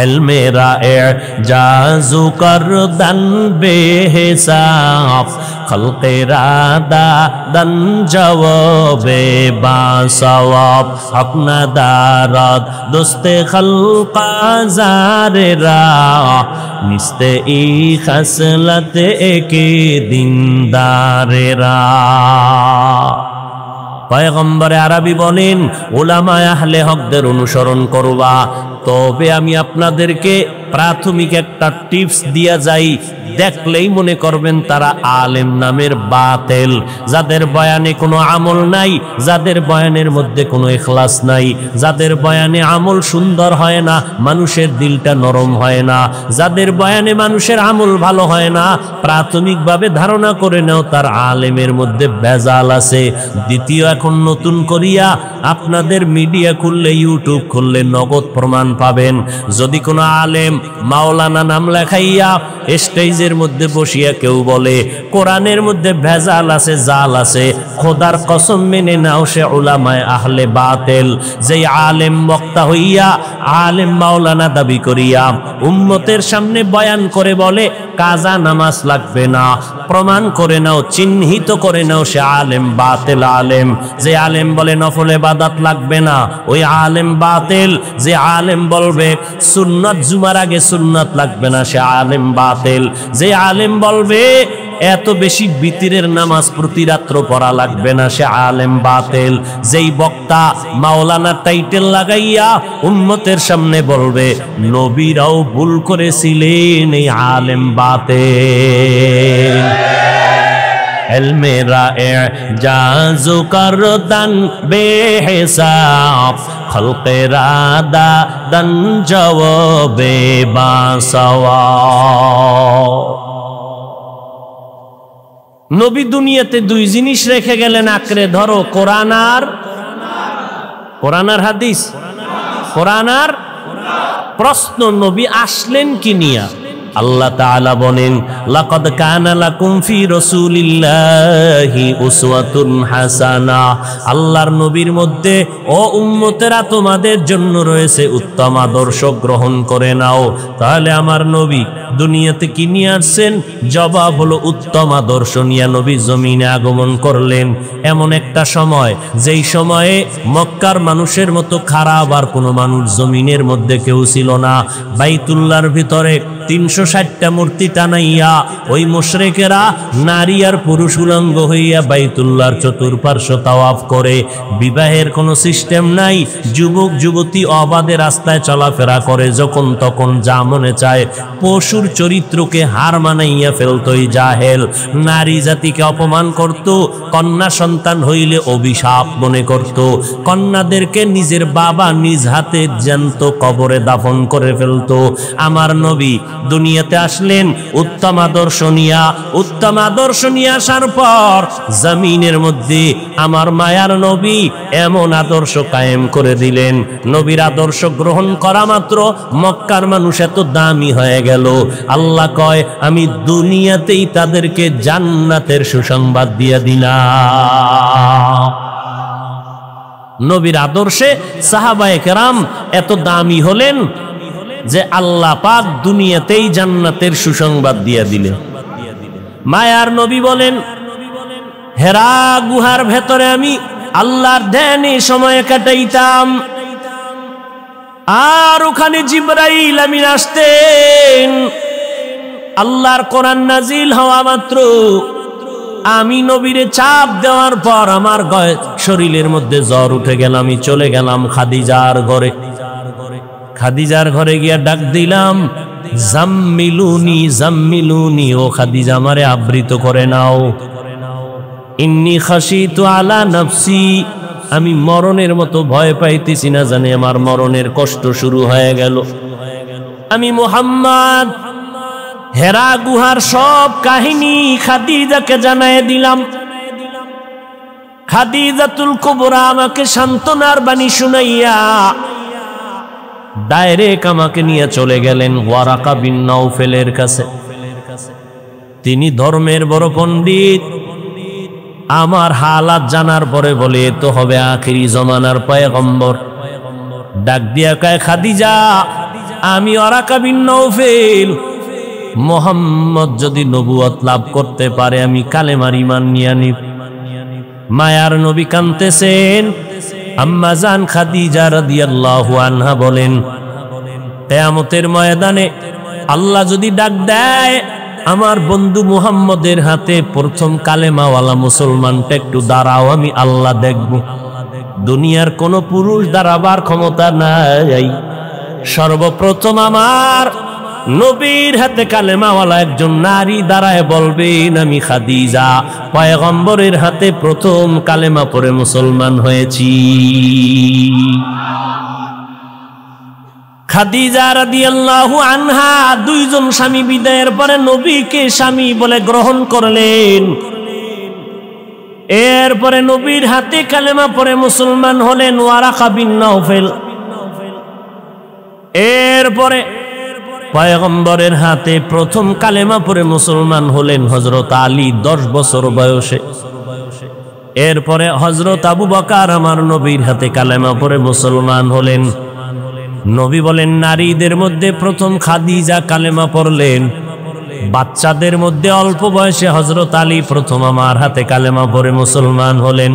এলমেরা এজাজু করদান বেহিসাব, খলকেরা দাদান জওয়াবে বাসওয়াব, হকনা দারাত দোস্তে খলকা জারেরা, নিস্তে ই খাসলতে একে দিনদারেরা। পয়গম্বরে আরবি বলেন, উলামায়ে আহলে হকদের অনুসরণ করবা। তবে আমি আপনাদেরকে প্রাথমিক একটা টিপস দিয়া যাই, দেখলেই মনে করবেন তারা আলেম নামের বাতেল, যাদের বয়ানে কোনো আমল নাই, যাদের বয়ানের মধ্যে কোনো ইখলাস নাই, যাদের বয়ানে আমল সুন্দর হয় না, মানুষের দিলটা নরম হয় না, যাদের বয়ানে মানুষের আমল ভালো হয় না, প্রাথমিকভাবে ধারণা করে নাও তার আলেমের মধ্যে ভেজাল আছে। দ্বিতীয়, এখন নতুন করিয়া আপনাদের মিডিয়া খুললে, ইউটিউব খুললে নগদ প্রমাণ পাবেন। যদি কোনো আলেম মাওলানা নাম লেখাইয়া স্টেজের মধ্যে বসিয়া কেউ বলে কোরআনের মধ্যে ভেজাল আছে, জাল আছে, খোদার কসম মেনে নাও সে উলামায়ে আহলে বাতিল। যেই আলেম বক্তা হইয়া আলেম মাওলানা দাবি করিয়া উম্মতের সামনে বয়ান করে বলে কাজা নামাজ লাগবে না, প্রমাণ করে নাও, চিহ্নিত করে নাও সে আলেম বাতিল আলেম। যে আলেম বলে নফল ইবাদত লাগবে না, ওই আলেম বাতিল। যে আলেম বলবে সুন্নাত জুমার আগে সুন্নাত লাগবে না, সে আলেম বাতিল। যে আলেম বলবে এত বেশি বিতিরের নামাজ প্রতি রাত্র পড়া লাগবে না, সে আলেম বাতিল। যেই বক্তা মাওলানা টাইটেল লাগাইয়া উম্মতের সামনে বলবে নবীরাও ভুল করেছিলেন, এই আলেম বাতিল। ইলমে রা'জাজ করদান বেহিসাব, খলকে রাদা দান জওয়াবে বাসাওয়া। নবী দুনিয়াতে দুই জিনিস রেখে গেলেন আঁকড়ে ধরো, কোরআন আর হাদিস। কোরআন আর প্রশ্ন, নবী আসলেন কি নিয়া? আল্লাহ তাআলা বলেন লাকাদ কানা লাকুম ফি রাসূলিল্লাহি উসওয়াতুন হাসানাহ। আল্লাহর নবীর মধ্যে ও উম্মতেরা তোমাদের জন্য রয়েছে উত্তম আদর্শ, গ্রহণ করে নাও। তাহলে আমার নবী দুনিয়াতে কি নিয়ে আসছেন? জবাব হলো উত্তম আদর্শ নিয়ে নবী জমিনে আগমন করলেন। এমন একটা সময়, যেই সময়ে মক্কার মানুষের মতো খারাপ আর কোনো মানুষ জমিনের মধ্যে কেউ ছিল না। বাইতুল্লাহর ভিতরে 360টা মূর্তি টানাইয়া ওই মুশরিকেরা নারী আর পুরুষ উলঙ্গ হইয়া বাইতুল্লাহর চতুর্পার্শ্ব তাওয়াফ করে। বিবাহের কোনো সিস্টেম নাই, যুবক যুবতী অবাধে রাস্তায় চলাফেরা করে, যখন তখন যা মনে চায়। পশুর চরিত্রকে হার মানাইয়া ফেলতই জাহেল। নারী জাতিকে অপমান করত, কন্যা সন্তান হইলে অভিশাপ মনে করত। কন্যাদেরকে নিজের বাবা নিজ হাতে জ্যান্ত কবরে দাফন করে ফেলতো। আমার নবী দুনিয়াতে আসলেন উত্তম আদর্শ নিয়া। উত্তম আদর্শ নিয়ে আসার পর জমিনের মধ্যে আমার মায়ার নবী এমন আদর্শ কায়েম করে দিলেন, নবীর আদর্শ গ্রহণ করা মাত্র মক্কার মানুষ এত দামি হয়ে গেল। আল্লাহ কয় আমি দুনিয়াতেই তাদেরকে জান্নাতের সুসংবাদ দিয়ে দিলাম। নবীর আদর্শে সাহাবায়ে কেরাম এত দামি হলেন যে আল্লাহ পাক দুনিয়াতেই জান্নাতের সুসংবাদ দিয়ে দিলেন। মায়ার নবী বলেন হেরা গুহার ভেতরে আমি আল্লাহর ধ্যানে সময় কাটাইতাম, আর ওখানে জিবরাইল আমিন আসতেন। আল্লাহর কোরআন নাজিল হওয়া মাত্র আমি নবীরে চাপ দেওয়ার পর আমার শরীরের মধ্যে জ্বর উঠে গেল। আমি চলে গেলাম খাদিজার ঘরে। খাদিজার ঘরে গিয়া ডাক দিলাম জাম্মিলুনি জাম্মিলুনি, ও খাদিজা আমারে আবৃত করে নাও। ইন্নী খাশিতু আলা নাফসি, আমি মরণের মতো ভয় পাইতেছি, না জানি আমার মরণের কষ্ট শুরু হয়ে গেল। আমি মুহাম্মদ হেরা গুহার সব কাহিনী খাদিজাকে জানায় দিলাম। খাদিজাতুল কুবরা আমাকে সান্ত্বনার বাণী শুনাইয়া ডাইরেক্ট আমাকে নিয়ে চলে গেলেন ওয়ারাকা বিন নাউফেলের কাছে। তিনি ধর্মের বড় পণ্ডিত। আমার হালাত জানার পরে বলে তো হবে আখিরি জমানার পয়গম্বর। ডাক দিয়া কয় খাদিজা, আমি ওয়ারাকা বিন নাউফেল, মুহাম্মদ যদি নবুয়ত লাভ করতে পারে আমি কালেমার ঈমান নিয়ে নিব। মায়ার নবী কাঁদতেছেন। আম্মা জান খাদিজা রাদিয়াল্লাহু আনহা বলেন কিয়ামতের ময়দানে আল্লাহ যদি ডাক দেয় আমার বন্ধু মুহাম্মদের হাতে প্রথম কালেমাওয়ালা মুসলমানটা একটু দাঁড়াও, আমি আল্লাহ দেখব। দুনিয়ার কোন পুরুষ দাঁড়াবার ক্ষমতা নাই। সর্বপ্রথম আমার নবীর হাতে কালেমাওয়ালা একজন নারী দাঁড়ায় বলবেন, আমি খাদিজা পয়গম্বরের হাতে প্রথম কালেমা পড়ে মুসলমান হয়েছি। খাদিজা রাদিয়াল্লাহু আনহা দুইজন স্বামী বিদায়ের পরে নবীকে স্বামী বলে গ্রহণ করলেন। এরপরে নবীর হাতে কালেমা পড়ে মুসলমান হলেন ওয়ারাকা বিন নাওফেল। এরপরে পয়গম্বরের হাতে প্রথম কালেমা পড়ে মুসলমান হলেন হযরত আলী 10 বছর বয়সে। এরপরে হযরত আবু বকর আমার নবীর হাতে কালেমা পড়ে মুসলমান হলেন। নবী বলেন, নারীদের মধ্যে প্রথম খাদিজা কালেমা পড়লেন। বাচ্চাদের মধ্যে অল্প বয়সে হযরত আলী প্রথম আমার হাতে কালেমা পড়ে মুসলমান হলেন।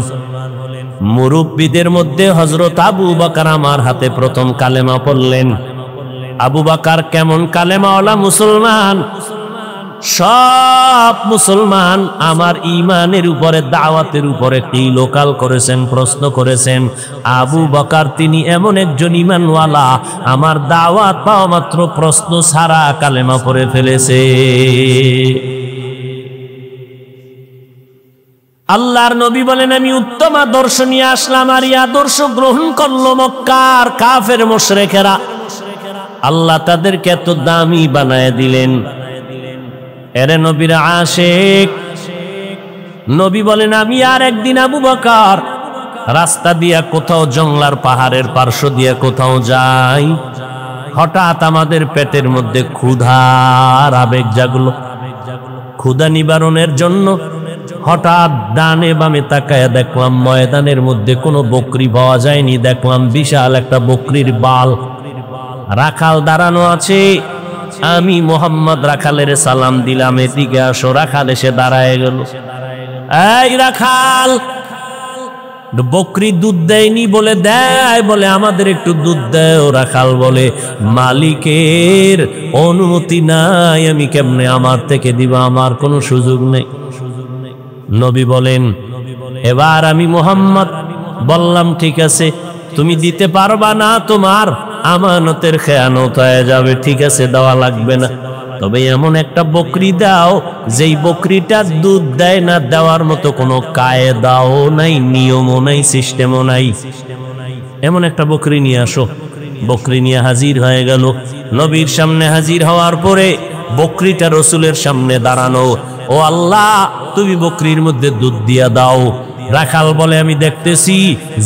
মুরব্বীদের মধ্যে হযরত আবু বকর আমার হাতে প্রথম কালেমা পড়লেন। আবু বকর কেমন কালেমাওয়ালা মুসলমান! সব মুসলমান আমার ঈমানের উপরে, দাওয়াতের উপরে কিলোকাল করেছেন, প্রশ্ন করেছেন। আবু বকর তিনি এমন একজন ঈমানওয়ালা, আমার দাওয়াত পাওয়া মাত্র প্রশ্ন ছাড়া কালেমা পড়ে ফেলেছে। আল্লাহর নবী বলেন, আমি উত্তম আদর্শ নিয়ে আসলাম, আর এই আদর্শ গ্রহণ করলো মক্কার কাফের মুশরিকেরা। আল্লাহ তাদেরকে এত দামি বানায় দিলেন। এরে নবীর আশিক, নবী বলেন, আমি আর একদিন আবু বকর রাস্তা দিয়া কোথাও জংলার পাহাড়ের পার্শ্ব দিয়া কোথাও যাই, হঠাৎ আমাদের পেটের মধ্যে ক্ষুধার আবেগ জাগলো। ক্ষুধা নিবারণের জন্য হঠাৎ ডানে বামে তাকায়া দেখলাম ময়দানের মধ্যে কোনো বকরি পাওয়া যায়নি। দেখলাম বিশাল একটা বকরির বাল, রাখাল দাঁড়ানো আছে। আমি মোহাম্মদ রাখালের সালাম দিলাম, এদিকে আসো। রাখাল এসে দাঁড়ায় গেল। এই রাখাল, বকরি দুধ দেয়নি বলে দেয়, বলে আমাদের একটু দুধ দেয়। রাখাল বলে, মালিকের অনুমতি নাই, আমি কেমনে আমার থেকে দিব, আমার কোনো সুযোগ নেই। নবী বলেন, এবার আমি মোহাম্মদ বললাম, ঠিক আছে তুমি দিতে পারবা না, তোমার আমানতের খেয়ানত হয়ে যাবে, ঠিক আছে দেওয়া লাগবে না। তবে এমন একটা বকরি দাও যেই বকরিটা দুধ দেয় না, দেওয়ার মতো কোনো কায়দাও নাই, নিয়মও নাই, সিস্টেমও নাই। এমন একটা বকরি নিয়ে আসো। বকরি নিয়ে হাজির হয়ে গেল। নবীর সামনে হাজির হওয়ার পরে বকরিটা রসুলের সামনে দাঁড়ানো। ও আল্লাহ, তুমি বকরির মধ্যে দুধ দিয়া দাও। রাখাল বলে, আমি দেখতেছি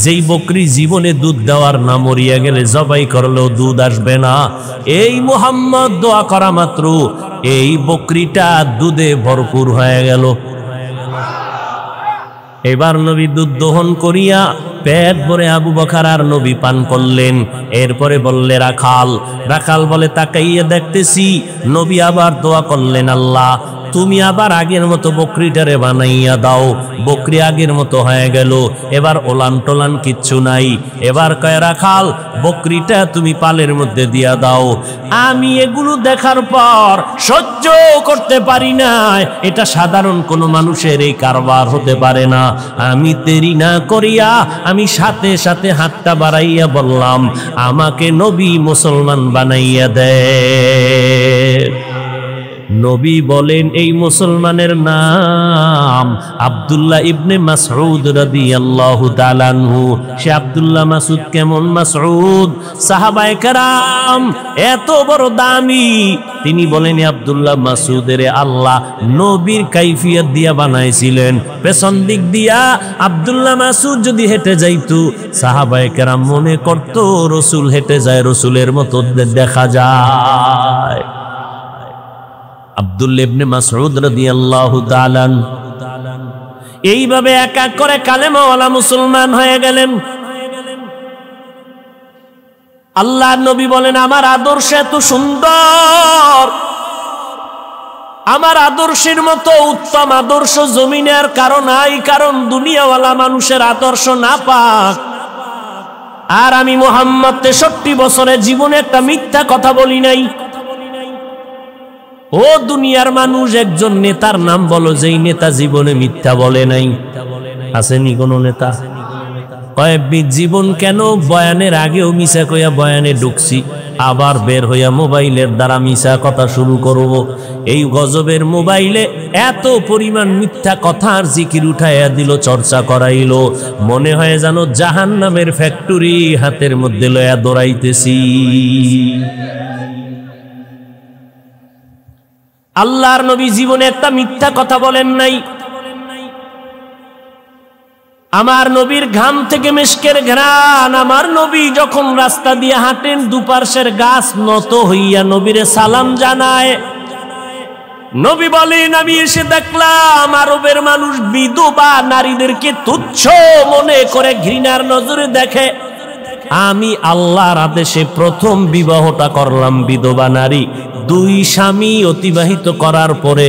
যেই বকরি জীবনে দুধ দেওয়ার না, মরিয়া গেলে জবাই করলেও দুধ আসবে না। এই মুহাম্মদ দোয়া করা মাত্র এই বকরিটা দুধে ভরপুর হয়ে গেল। এবার নবী দুধ দহন করিয়া পেট ভরে আবু বকর আর নবী পান করলেন। এরপরে বললে রাখাল। রাখাল বলে, তাকাইয়া দেখতেছি নবী আবার দোয়া করলেন, আল্লাহ তুমি আবার আগের মতো বকরিটারে বানাইয়া দাও। বকরি আগের মতো হয়ে গেল, এবার ওলান টোলান কিচ্ছু নাই। এবার কয় রাখাল, বকরিটা তুমি পালের মধ্যে দিয়া দাও। আমি এগুলো দেখার পর সহ্য করতে পারি না, এটা সাধারণ কোনো মানুষের এই কারবার হতে পারে না। আমি দেরি না করিয়া আমি সাথে সাথে হাতটা বাড়াইয়া বললাম, আমাকে নবী মুসলমান বানাইয়া দেয়। নবী বলেন, এই মুসলমানের নাম আব্দুল্লাহ ইবনে মাসউদ রাদিয়াল্লাহু তাআলা আনহু। সে আব্দুল্লাহ মাসউদ কেমন মাসউদ? সাহাবায়ে কেরাম এত বড় দামি। তিনি বলেন, আব্দুল্লাহ মাসউদের আল্লাহ নবীর কাইফিয়ত দিয়া বানাইছিলেন। পেছন দিক দিয়া আব্দুল্লাহ মাসউদ যদি হেঁটে যাইতো, সাহাবায়ে কেরাম মনে করত রসুল হেঁটে যায়, রসুলের মতো দেখা যায়। আব্দুল্লাহ ইবনে মাসউদ রাদিয়াল্লাহু তাআলা এইভাবে এক এক করে কালেমাওয়ালা মুসলমান হয়ে গেলেন। আল্লাহর নবী বলেন, আমার আদর্শ এত সুন্দর, আমার আদর্শের মতো উত্তম আদর্শ জমিনে আর কারো নাই, কারণ দুনিয়াওয়ালা মানুষের আদর্শ না পাক। আর আমি মুহাম্মদ 63 বছরের জীবনে একটা মিথ্যা কথা বলি নাই। ও দুনিয়ার মানুষ, একজন নেতার নাম বলো যেই নেতা জীবনে মিথ্যা বলে নাই। আসেনি কোন নেতা? জীবন কেন বয়ানের আগেও মিশা কইয়া বয়ানে ঢুকছি, আবার বের হইয়া মোবাইলের দ্বারা মিশা কথা শুরু করব। এই গজবের মোবাইলে এত পরিমাণ মিথ্যা কথার জিকির উঠাইয়া দিল, চর্চা করাইল, মনে হয় যেন জাহান্নামের ফ্যাক্টরি হাতের মধ্যে লইয়া দৌড়াইতেছি। আল্লাহর নবী জীবনে একটা মিথ্যা কথা বলেন নাই। আমার নবীর ঘাম থেকে মিশকের ঘ্রাণ, আমার নবী যখন রাস্তা দিয়ে হাঁটেন দুপার্শ্বের গাছ নত হইয়া নবীরে সালাম জানায়। নবী বলেন, আমি এসে দেখলাম আরবের মানুষ বিধবা নারীদেরকে তুচ্ছ মনে করে ঘৃণার নজরে দেখে। আমি আল্লাহর আদেশে প্রথম বিবাহটা করলাম বিধবা নারী। 2 স্বামী অতিবাহিত করার পরে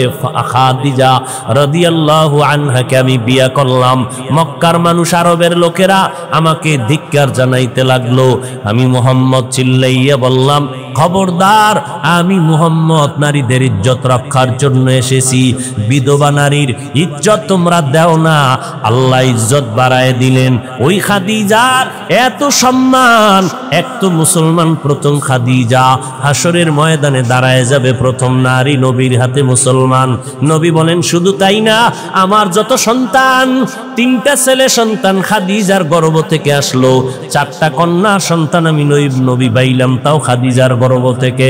খাদিজা রাদিয়াল্লাহু আনহাকে আমি বিয়া করলাম। মক্কার মানুষ, আরবের লোকেরা আমাকে ধিক্কার জানাইতে লাগলো। আমি মুহাম্মদ চিল্লাইয়া বললাম, খবরদার, আমি মুহাম্মদ নারীদের ইজ্জত রক্ষার জন্য এসেছি। বিধবা নারীর ইজ্জত তোমরা দেও না। আল্লাহ ইজ্জত বাড়ায় দিলেন। ওই খাদিজার এত সম্মান, এক তো মুসলমান প্রথম খাদিজা হাসরের ময়দানে দাঁড়ায় যাবে প্রথম নারী নবীর হাতে মুসলমান। নবী বলেন, শুধু তাই না, আমার যত সন্তান, 3টা ছেলে সন্তান খাদিজার গর্ভ থেকে আসলো, 4টা কন্যা সন্তান আমি নবী পাইলাম, তাও খাদিজার গর্ভ থেকে।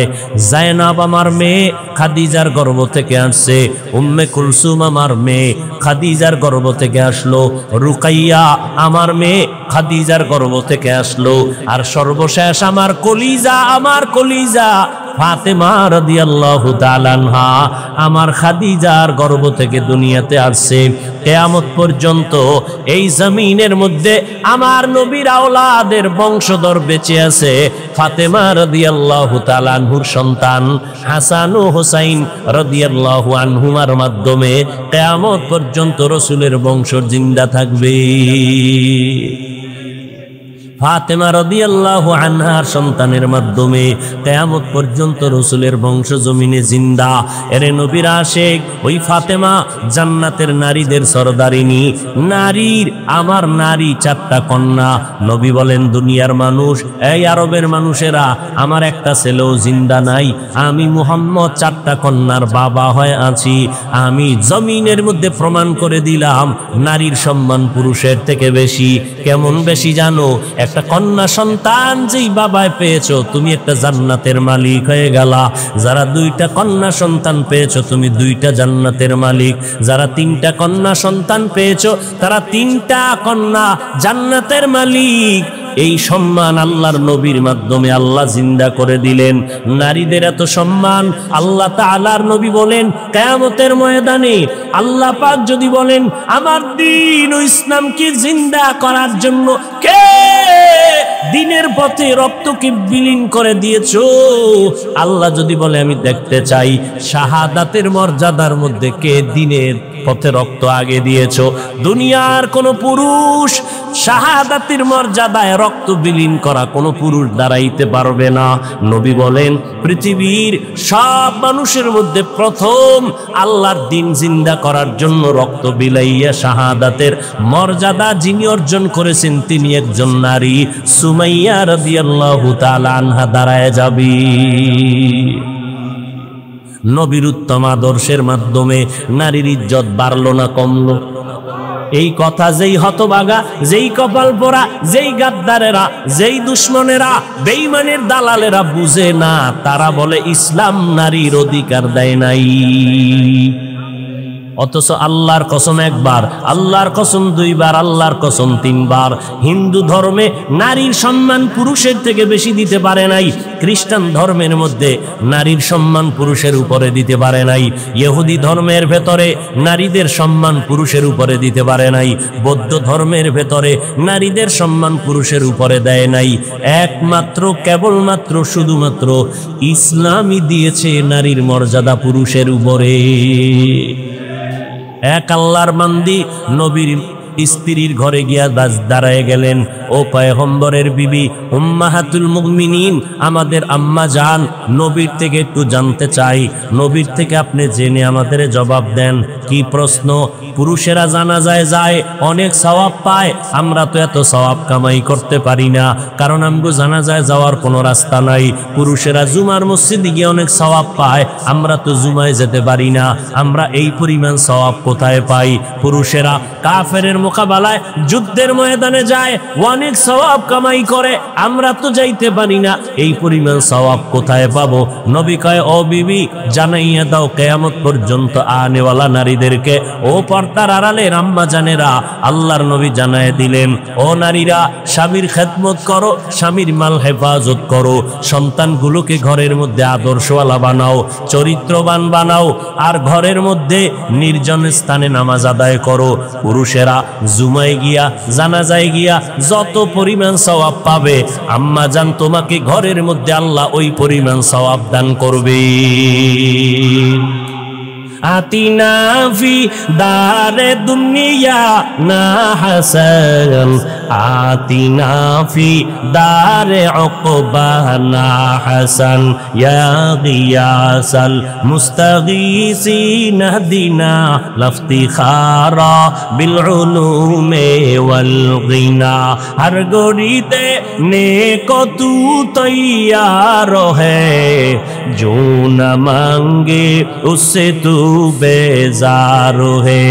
জায়নাব আমার মেয়ে খাদিজার গর্ভ থেকে আসছে। উম্মে কুলসুম আমার মেয়ে খাদিজার গর্ভ থেকে আসলো। রুকাইয়া আমার মেয়ে খাদিজার গর্ভ থেকে আসলো। আর সর্বশেষ আমার কলিজা ফাতেমা রাদিয়াল্লাহু তাআলা আনহা আমার খাদিজার গর্ভ থেকে দুনিয়াতে আসছে। কিয়ামত পর্যন্ত এই জমিনের মধ্যে আমার নবীর আওলাদের বংশধর বেঁচে আছে। ফাতেমা রাদিয়াল্লাহু তাআলা আনহুর সন্তান হাসান ও হোসাইন রাদিয়াল্লাহু আনহুমার মাধ্যমে কিয়ামত পর্যন্ত রাসূলের বংশ জিন্দা থাকবে। ফাতেমা রাদিয়াল্লাহু আনহার সন্তানের মাধ্যমে কিয়ামত পর্যন্ত রাসূলের বংশ জমিনে জিন্দা। এরে নবীর আশিক, ওই ফাতেমা জান্নাতের নারীদের সরদারিনী। নারীর আমার নারী 4টা কন্যা। নবী বলেন, দুনিয়ার মানুষ, এই আরবের মানুষেরা, আমার একটা ছেলেও জিন্দা নাই। আমি মুহাম্মদ 4টা কন্যার বাবা হয়ে আছি। আমি জমিনের মধ্যে প্রমাণ করে দিলাম নারীর সম্মান পুরুষের থেকে বেশি। কেমন বেশি জানো? একটা কন্যা সন্তান যেই বাবায় পেয়েছো, তুমি একটা জান্নাতের মালিক হয়ে গেলা। যারা 2টা কন্যা সন্তান পেয়েছো, তুমি 2টা জান্নাতের মালিক। যারা 3টা কন্যা সন্তান পেয়েছো, তারা 3টা কন্যা জান্নাতের মালিক। এই সম্মান আল্লাহর নবীর মাধ্যমে আল্লাহ জিন্দা করে দিলেন। নারীদের এত সম্মান, আল্লাহ তাআলার নবী বলেন, কিয়ামতের ময়দানে আল্লাহ পাক যদি বলেন, আমার দ্বীন ও ইসলামকে জিন্দা করার জন্য কে দিনের পথে রক্তকে বিলীন করে দিয়েছো, আল্লাহ যদি বলে আমি দেখতে চাই শাহাদাতের মর্যাদার মধ্যে কে দিনের পথে রক্ত আগে দিয়েছো। দুনিয়ার কোন পুরুষ শাহাদাতের মর্যাদায় রক্ত বিলীন করা কোন পুরুষ দাঁড়াইতে পারবে না। নবী বলেন, পৃথিবীর সব মানুষের মধ্যে প্রথম আল্লাহর দ্বীন জিন্দা করার জন্য রক্ত বিলাইয়া শাহাদাতের মর্যাদা যিনি অর্জন করেছেন, তিনি একজন নারী, সুমাইয়া রাদিয়াল্লাহু তাআলা আনহা দাঁড়ায় যাবে। নবীর উত্তম আদর্শের মাধ্যমে নারীর ইজ্জত বাড়লো না কমলো? এই কথা যেই হতভাগা, যেই কপাল পোড়া, যেই গাদ্দারেরা, যেই দুশ্মনেরা, বেঈমানের দালালেরা বুঝে না, তারা বলে ইসলাম নারীর অধিকার দেয় নাই। অথচ আল্লাহর কসম একবার, আল্লাহর কসম 2 বার, আল্লাহর কসম 3 বার। হিন্দু ধর্মে নারীর সম্মান পুরুষের থেকে বেশি দিতে পারে নাই। খ্রিস্টান ধর্মের মধ্যে নারীর সম্মান পুরুষের উপরে দিতে পারে নাই। ইহুদি ধর্মের ভেতরে নারীদের সম্মান পুরুষের উপরে দিতে পারে নাই। বৌদ্ধ ধর্মের ভেতরে নারীদের সম্মান পুরুষের উপরে দেয় নাই। একমাত্র কেবলমাত্র শুধুমাত্র ইসলামই দিয়েছে নারীর মর্যাদা পুরুষের উপরে। এক আল্লাহর বান্দি নবীর স্ত্রীর ঘরে গিয়া দাঁড়ায় গেলেন, ও পয়গম্বরের বিবি উম্মাহাতুল মুমিনিন, আমাদের আম্মা জান, নবীর থেকে একটু জানতে চাই, নবীর থেকে আপনি জেনে আমাদের জবাব দেন। কি প্রশ্ন? পুরুষেরা জানাজায় যায়, অনেক সওয়াব পায়, আমরা তো এত সওয়াব কামাই করতে পারি না, কারণ আমগো জানাজায় যাওয়ার কোনো রাস্তা নাই। পুরুষেরা জুমার মসজিদে গিয়ে অনেক সওয়াব পায়, আমরা তো জুমায় যেতে পারি না, আমরা এই পরিমাণ সওয়াব কোথায় পাই? পুরুষেরা কাফেরের মোকাবেলায় যুদ্ধের ময়দানে যায়, অনেক সওয়াব কামাই করে, আমরা তো যাইতে পারি না, এই পরিমাণ সওয়াব কোথায় পাবো? নবী কয়, ও বিবি জানাইয়া দাও কিয়ামত পর্যন্ত আনেওয়ালা নারীদেরকে। ও পর্দার আড়ালের আম্মা জানেরা, আল্লাহর নবী জানায় দিলেন, ও নারীরা স্বামীর খেদমত করো, স্বামীর মাল হেফাজত করো, সন্তানগুলোকে ঘরের মধ্যে আদর্শওয়ালা বানাও, চরিত্রবান বানাও, আর ঘরের মধ্যে নির্জন স্থানে নামাজ আদায় করো। পুরুষেরা জুমায় গিয়া জানাজায় গিয়া যত পরিমাণ সওয়াব পাবে, আম্মা জান তোমাকে ঘরের মধ্যে আল্লাহ ওই পরিমাণ সওয়াব দান করবে। আতিনা ফি দারে দুনিয়া না হাসান, আতিনা ফি দারে উকবা না হাসান, ইয়া গিয়াসাল মুস্তাগীসিন দিনা লফতিখারা বিল উলুমে ওয়াল গিনা। হর গরিতে নেক তু তৈয়ার হ্যায়, जो न मांगे उससे तू बेजार है।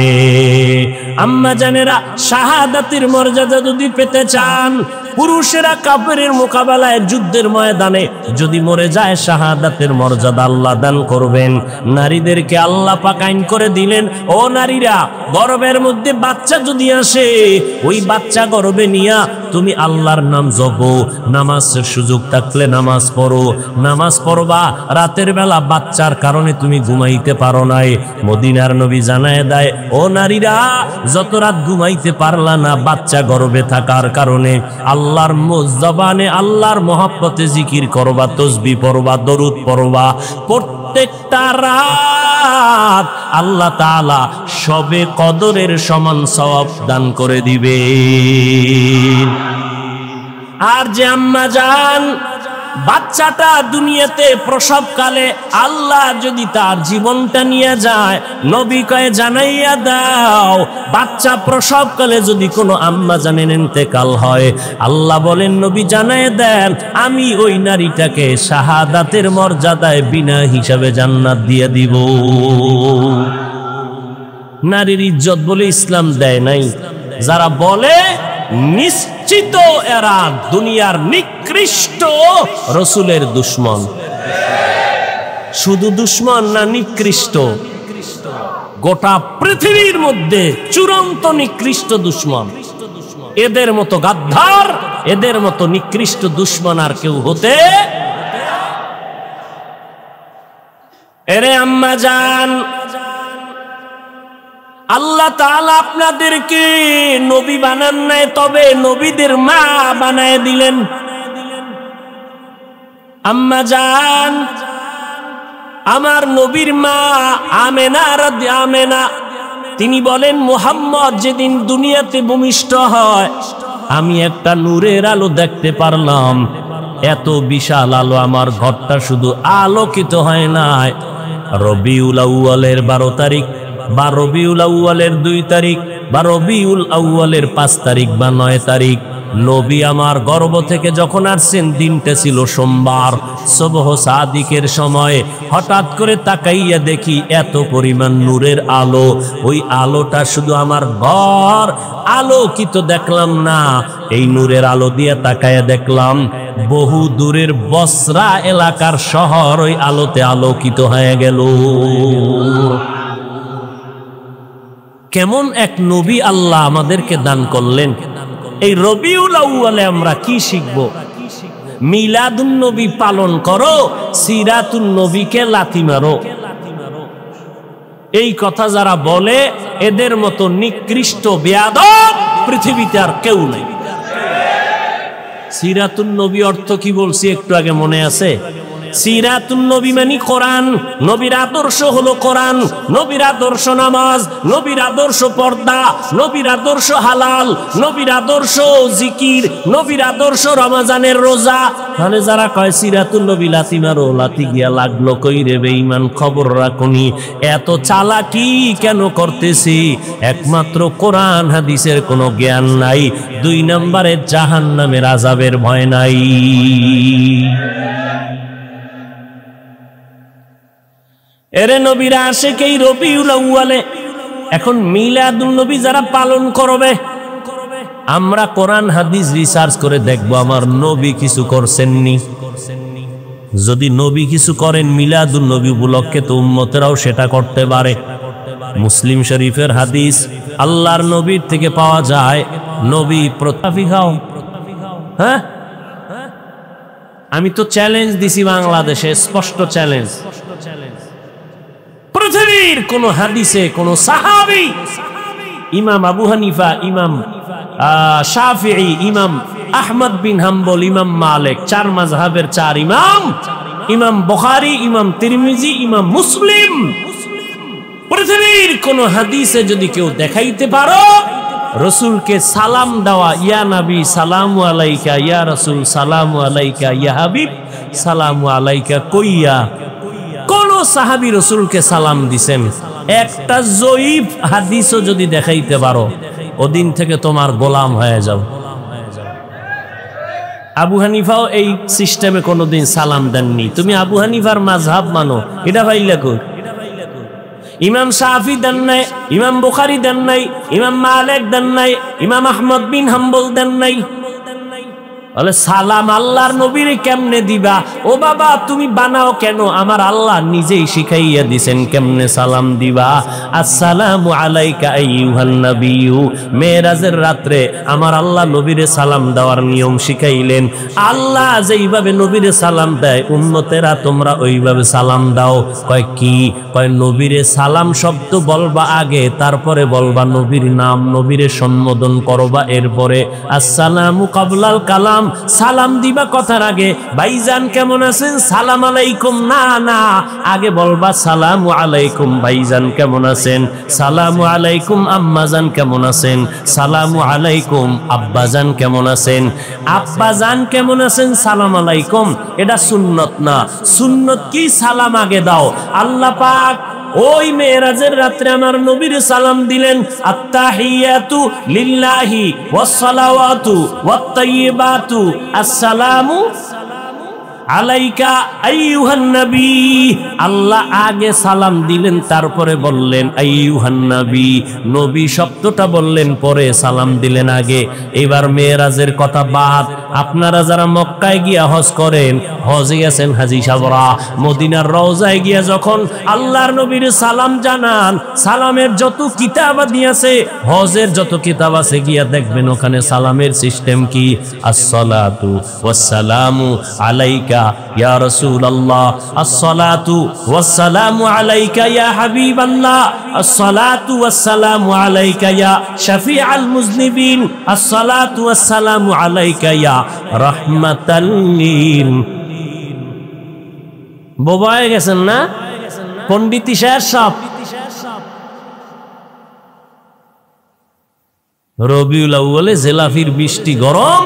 আম্মা জানেরা, শাহাদাতের মর্যাদা যদি পেতে চান, পুরুষেরা কাফেরের মোকাবেলায় যুদ্ধের ময়দানে যদি মরে যায়, শাহাদাতের মর্যাদা আল্লাহ দান করবেন। নারীদেরকে আল্লাহ পাক আইন করে দিলেন, ও নারীরা, গর্ভের মধ্যে বাচ্চা যদি আসে, ওই বাচ্চা গর্ভে নিয়া তুমি আল্লাহর নাম জপো, নামাজের সুযোগ থাকলে নামাজ পড়ো, নামাজ পড়বা। রাতের বেলা বাচ্চার কারণে তুমি ঘুমাইতে পারো নাই, মদিনার নবী জানায় দেয়, ও নারীরা, যত রাত ঘুমাইতে পারলা না বাচ্চা গর্ভে থাকার কারণে, আল্লাহর জবানে আল্লাহর মহব্বতে জিকির করবা, তসবিহ পড়বা, দরুদ পড়বা। প্রত্যেকটা রাত আল্লাহ তাআলা সবে কদরের সমান সওয়াব দান করে দিবে। আর যে আম্মা জান বাচ্চাটা দুনিয়াতে প্রসবকালে আল্লাহ যদি তার জীবনটা নিয়ে যায়, নবী কয়ে জানাইয়া দাও, বাচ্চা প্রসবকালে যদি কোনো আম্মা জানেন ইন্তেকাল হয়, আল্লাহ বলেন নবী জানাইয়া দেন, আমি ওই নারীটাকে শাহাদাতের মর্যাদায় বিনা হিসাবে জান্নাত দিয়ে দিব। নারীর ইজ্জত বলে ইসলাম দেয় নাই, যারা বলে নিশ্চিত এরা দুনিয়ার নিকৃষ্ট রসুলের দুশ্মন। শুধু দুশ্মন না, নিকৃষ্ট, গোটা পৃথিবীর মধ্যে চূড়ান্ত নিকৃষ্ট দুশ্মন। এদের মতো গাদ্দার, এদের মতো নিকৃষ্ট দুশ্মন আর কেউ হতে। এরে আম্মা জান, আল্লাহ তাআলা আপনাদেরকে নবী বানান নাই, তবে নবীদের মা বানায় দিলেন। আম্মা জান, আমার নবীর মা আমেনা আমেনা, তিনি বলেন, মুহাম্মদ যেদিন দুনিয়াতে ভূমিষ্ঠ হয়, আমি একটা নূরের আলো দেখতে পারলাম। এত বিশাল আলো, আমার ঘরটা শুধু আলোকিত হয় নাই। রবিউল আউয়ালের 12 তারিখ বা রবিউল আউয়ালের 2 তারিখ বা রবিউল আউয়ালের 5 তারিখ বা 9 তারিখ, নবী আমার গর্ভ থেকে যখন আসছেন, দিনটা ছিল সোমবার, সুবহ সাদিকের সময়। হঠাৎ করে তাকাইয়া দেখি এত পরিমাণ নূরের আলো, ওই আলোটা শুধু আমার ঘর আলোকিত দেখলাম না, এই নূরের আলো দিয়ে তাকাইয়া দেখলাম বহু দূরের বসরা এলাকার শহর ওই আলোতে আলোকিত হয়ে গেল। কেমন এক নবী আল্লাহ আমাদেরকে দান করলেন। এই রবিউল আউয়ালে আমরা কি শিখব? মিলাদুন নবী পালন করো, সিরাতুন নবীকে লাথি মারো। এই কথা যারা বলে, এদের মতো নিকৃষ্ট বেয়াদব পৃথিবীতে আর কেউ নেই। সিরাতুন নবী অর্থ কি বলছি একটু আগে মনে আছে? সিরাতুন নবী মানে কোরআন, নবীর আদর্শ হলো কোরআন, নবীর আদর্শ নামাজ, নবীর আদর্শ পর্দা, নবীর আদর্শ হালাল, নবীর আদর্শ জিকির, নবীর আদর্শ রমজানের রোজা। তাহলে যারা কয় সিরাতুন নবী লাথি মারো, লাথি গিয়া লাগলো কই রে বেঈমান, খবর রাখুনি। এত চালাকি কেন করতেছি? একমাত্র কোরআন হাদিসের কোনো জ্ঞান নাই, 2 নম্বরে জাহান্নামের আযাবের ভয় নাই। এরে নবীর আশিকেই রবিউল আউয়ালে এখন মিলাদুন নবী যারা পালন করবে, আমরা কোরআন হাদিস রিসার্চ করে দেখবো আমার নবী কিছু করছেননি। যদি নবী কিছু করেন মিলাদুন নবী উপলক্ষে, তো উম্মতেরাও সেটা করতে পারে। মুসলিম শরীফের হাদিস, আল্লাহর নবীর থেকে পাওয়া যায়, নবী প্রতাপী খাও। হ্যাঁ, আমি তো চ্যালেঞ্জ দিছি বাংলাদেশে, স্পষ্ট চ্যালেঞ্জ। পৃথিবীর কোন হাদিসে কোন সাহাবী, ইমাম আবু হানিফা, ইমাম শাফিঈ, ইমাম আহমদ বিন হাম্বল, ইমাম মালিক, 4 মাযহাবের 4 ইমাম, ইমাম বুখারী, ইমাম তিরমিজি, ইমাম মুসলিম, পৃথিবীর কোন হাদিসে যদি কেউ দেখাইতে পারো রসুলকে সালাম দেওয়া, ইয়া নবী সালামু আলাইকা, ইয়া রাসূল সালামু আলাইকা, ইয়া হাবিব সালামু আলাইকা কইয়া কোন সাহাবী রসুলকে সালাম দিছেন, একটা জয়ীফ হাদিসও যদি দেখাইতে পারো, ওদিন থেকে তোমার গোলাম হয়ে যাও। আবু হানিফাও এই সিস্টেমে কোনোদিন সালাম দেননি। তুমি আবু হানিফার মাযহাব মানো, এটা পাইলা কই? ইমাম শাফি দেন নাই, ইমাম বুখারী দেন নাই, ইমাম মালিক দেন নাই, ইমাম আহমদ বিন হাম্বল দেন নাই। বলে সালাম আল্লাহর নবীরে কেমনে দিবা? ও বাবা তুমি বানাও কেন? আমার আল্লাহ নিজেই শিখাইয়া দিছেন কেমনে সালাম দিবা। আসসালামু আলাইকা আইয়ুহান নাবিয়্যু, মেরাজের রাত্রে আমার আল্লাহ নবীরে সালাম দেওয়ার নিয়ম শিখাইলেন। আল্লাহ যেইভাবে নবীরে সালাম দেয় উম্মতেরা তোমরা ওইভাবে সালাম দাও। কয় কি? কয় নবীরে সালাম শব্দ বলবা আগে, তারপরে বলবা নবীর নাম, নবীরে সম্বোধন করবা, এরপরে আসসালামু কাবলাল কালাম, সালাম দিবা কথার আগে ভাইজান কেমন আছেন, সালাম আলাইকুম না, না আগে বলবা সালামু আলাইকুম ভাইজান কেমন আছেন, সালামু আলাইকুম আম্মাজান কেমন আছেন, সালামু আলাইকুম আব্বাজান কেমন আছেন। আব্বাজান কেমন আছেন সালাম আলাইকুম, এটা সুন্নত না। সুন্নত কি? সালাম আগে দাও। আল্লাহ পাক ওই মেরাজের রাত্রে আমার নবীর সালাম দিলেন, আত্তাহিয়াতু লিল্লাহি ওয়াস সালাওয়াতু ওয়াত তাইয়্যিবাতু আসসালামু আলাইকা আইয়ুহান নবী। আল্লাহ আগে সালাম দিলেন, তারপরে বললেন আইয়ুহান নবী, নবী শব্দটা বললেন পরে, সালাম দিলেন আগে। এবার মেরাজের কথা বাদ। আপনারা যারা মক্কায় গিয়া হজ করেন, হজে গেছেন হাজী সাহেবরা, মদিনার রওজায় গিয়া যখন আল্লাহর নবীর সালাম জানান, সালামের যত কিতাব আছে, হজের যত কিতাব আছে, গিয়া দেখবেন ওখানে সালামের সিস্টেম কি, আসসালাতু ওয়াসসালামু আলাইকা ইয়া রাসূলুল্লাহ, আসসালাতু ওয়াসসালামু আলাইকা ইয়া হাবিবাল্লাহ, আসসালাতু ওয়াসসালামু আলাইকা ইয়া শাফিআল মুযনিবিন, আসসালাতু ওয়াসসালামু আলাইকা ইয়া রাহমাতাল লিল। বোবা হয়ে গেছেন না পণ্ডিতি শেষ সব। রবিউল আউয়ালে জেলাফির বৃষ্টি গরম,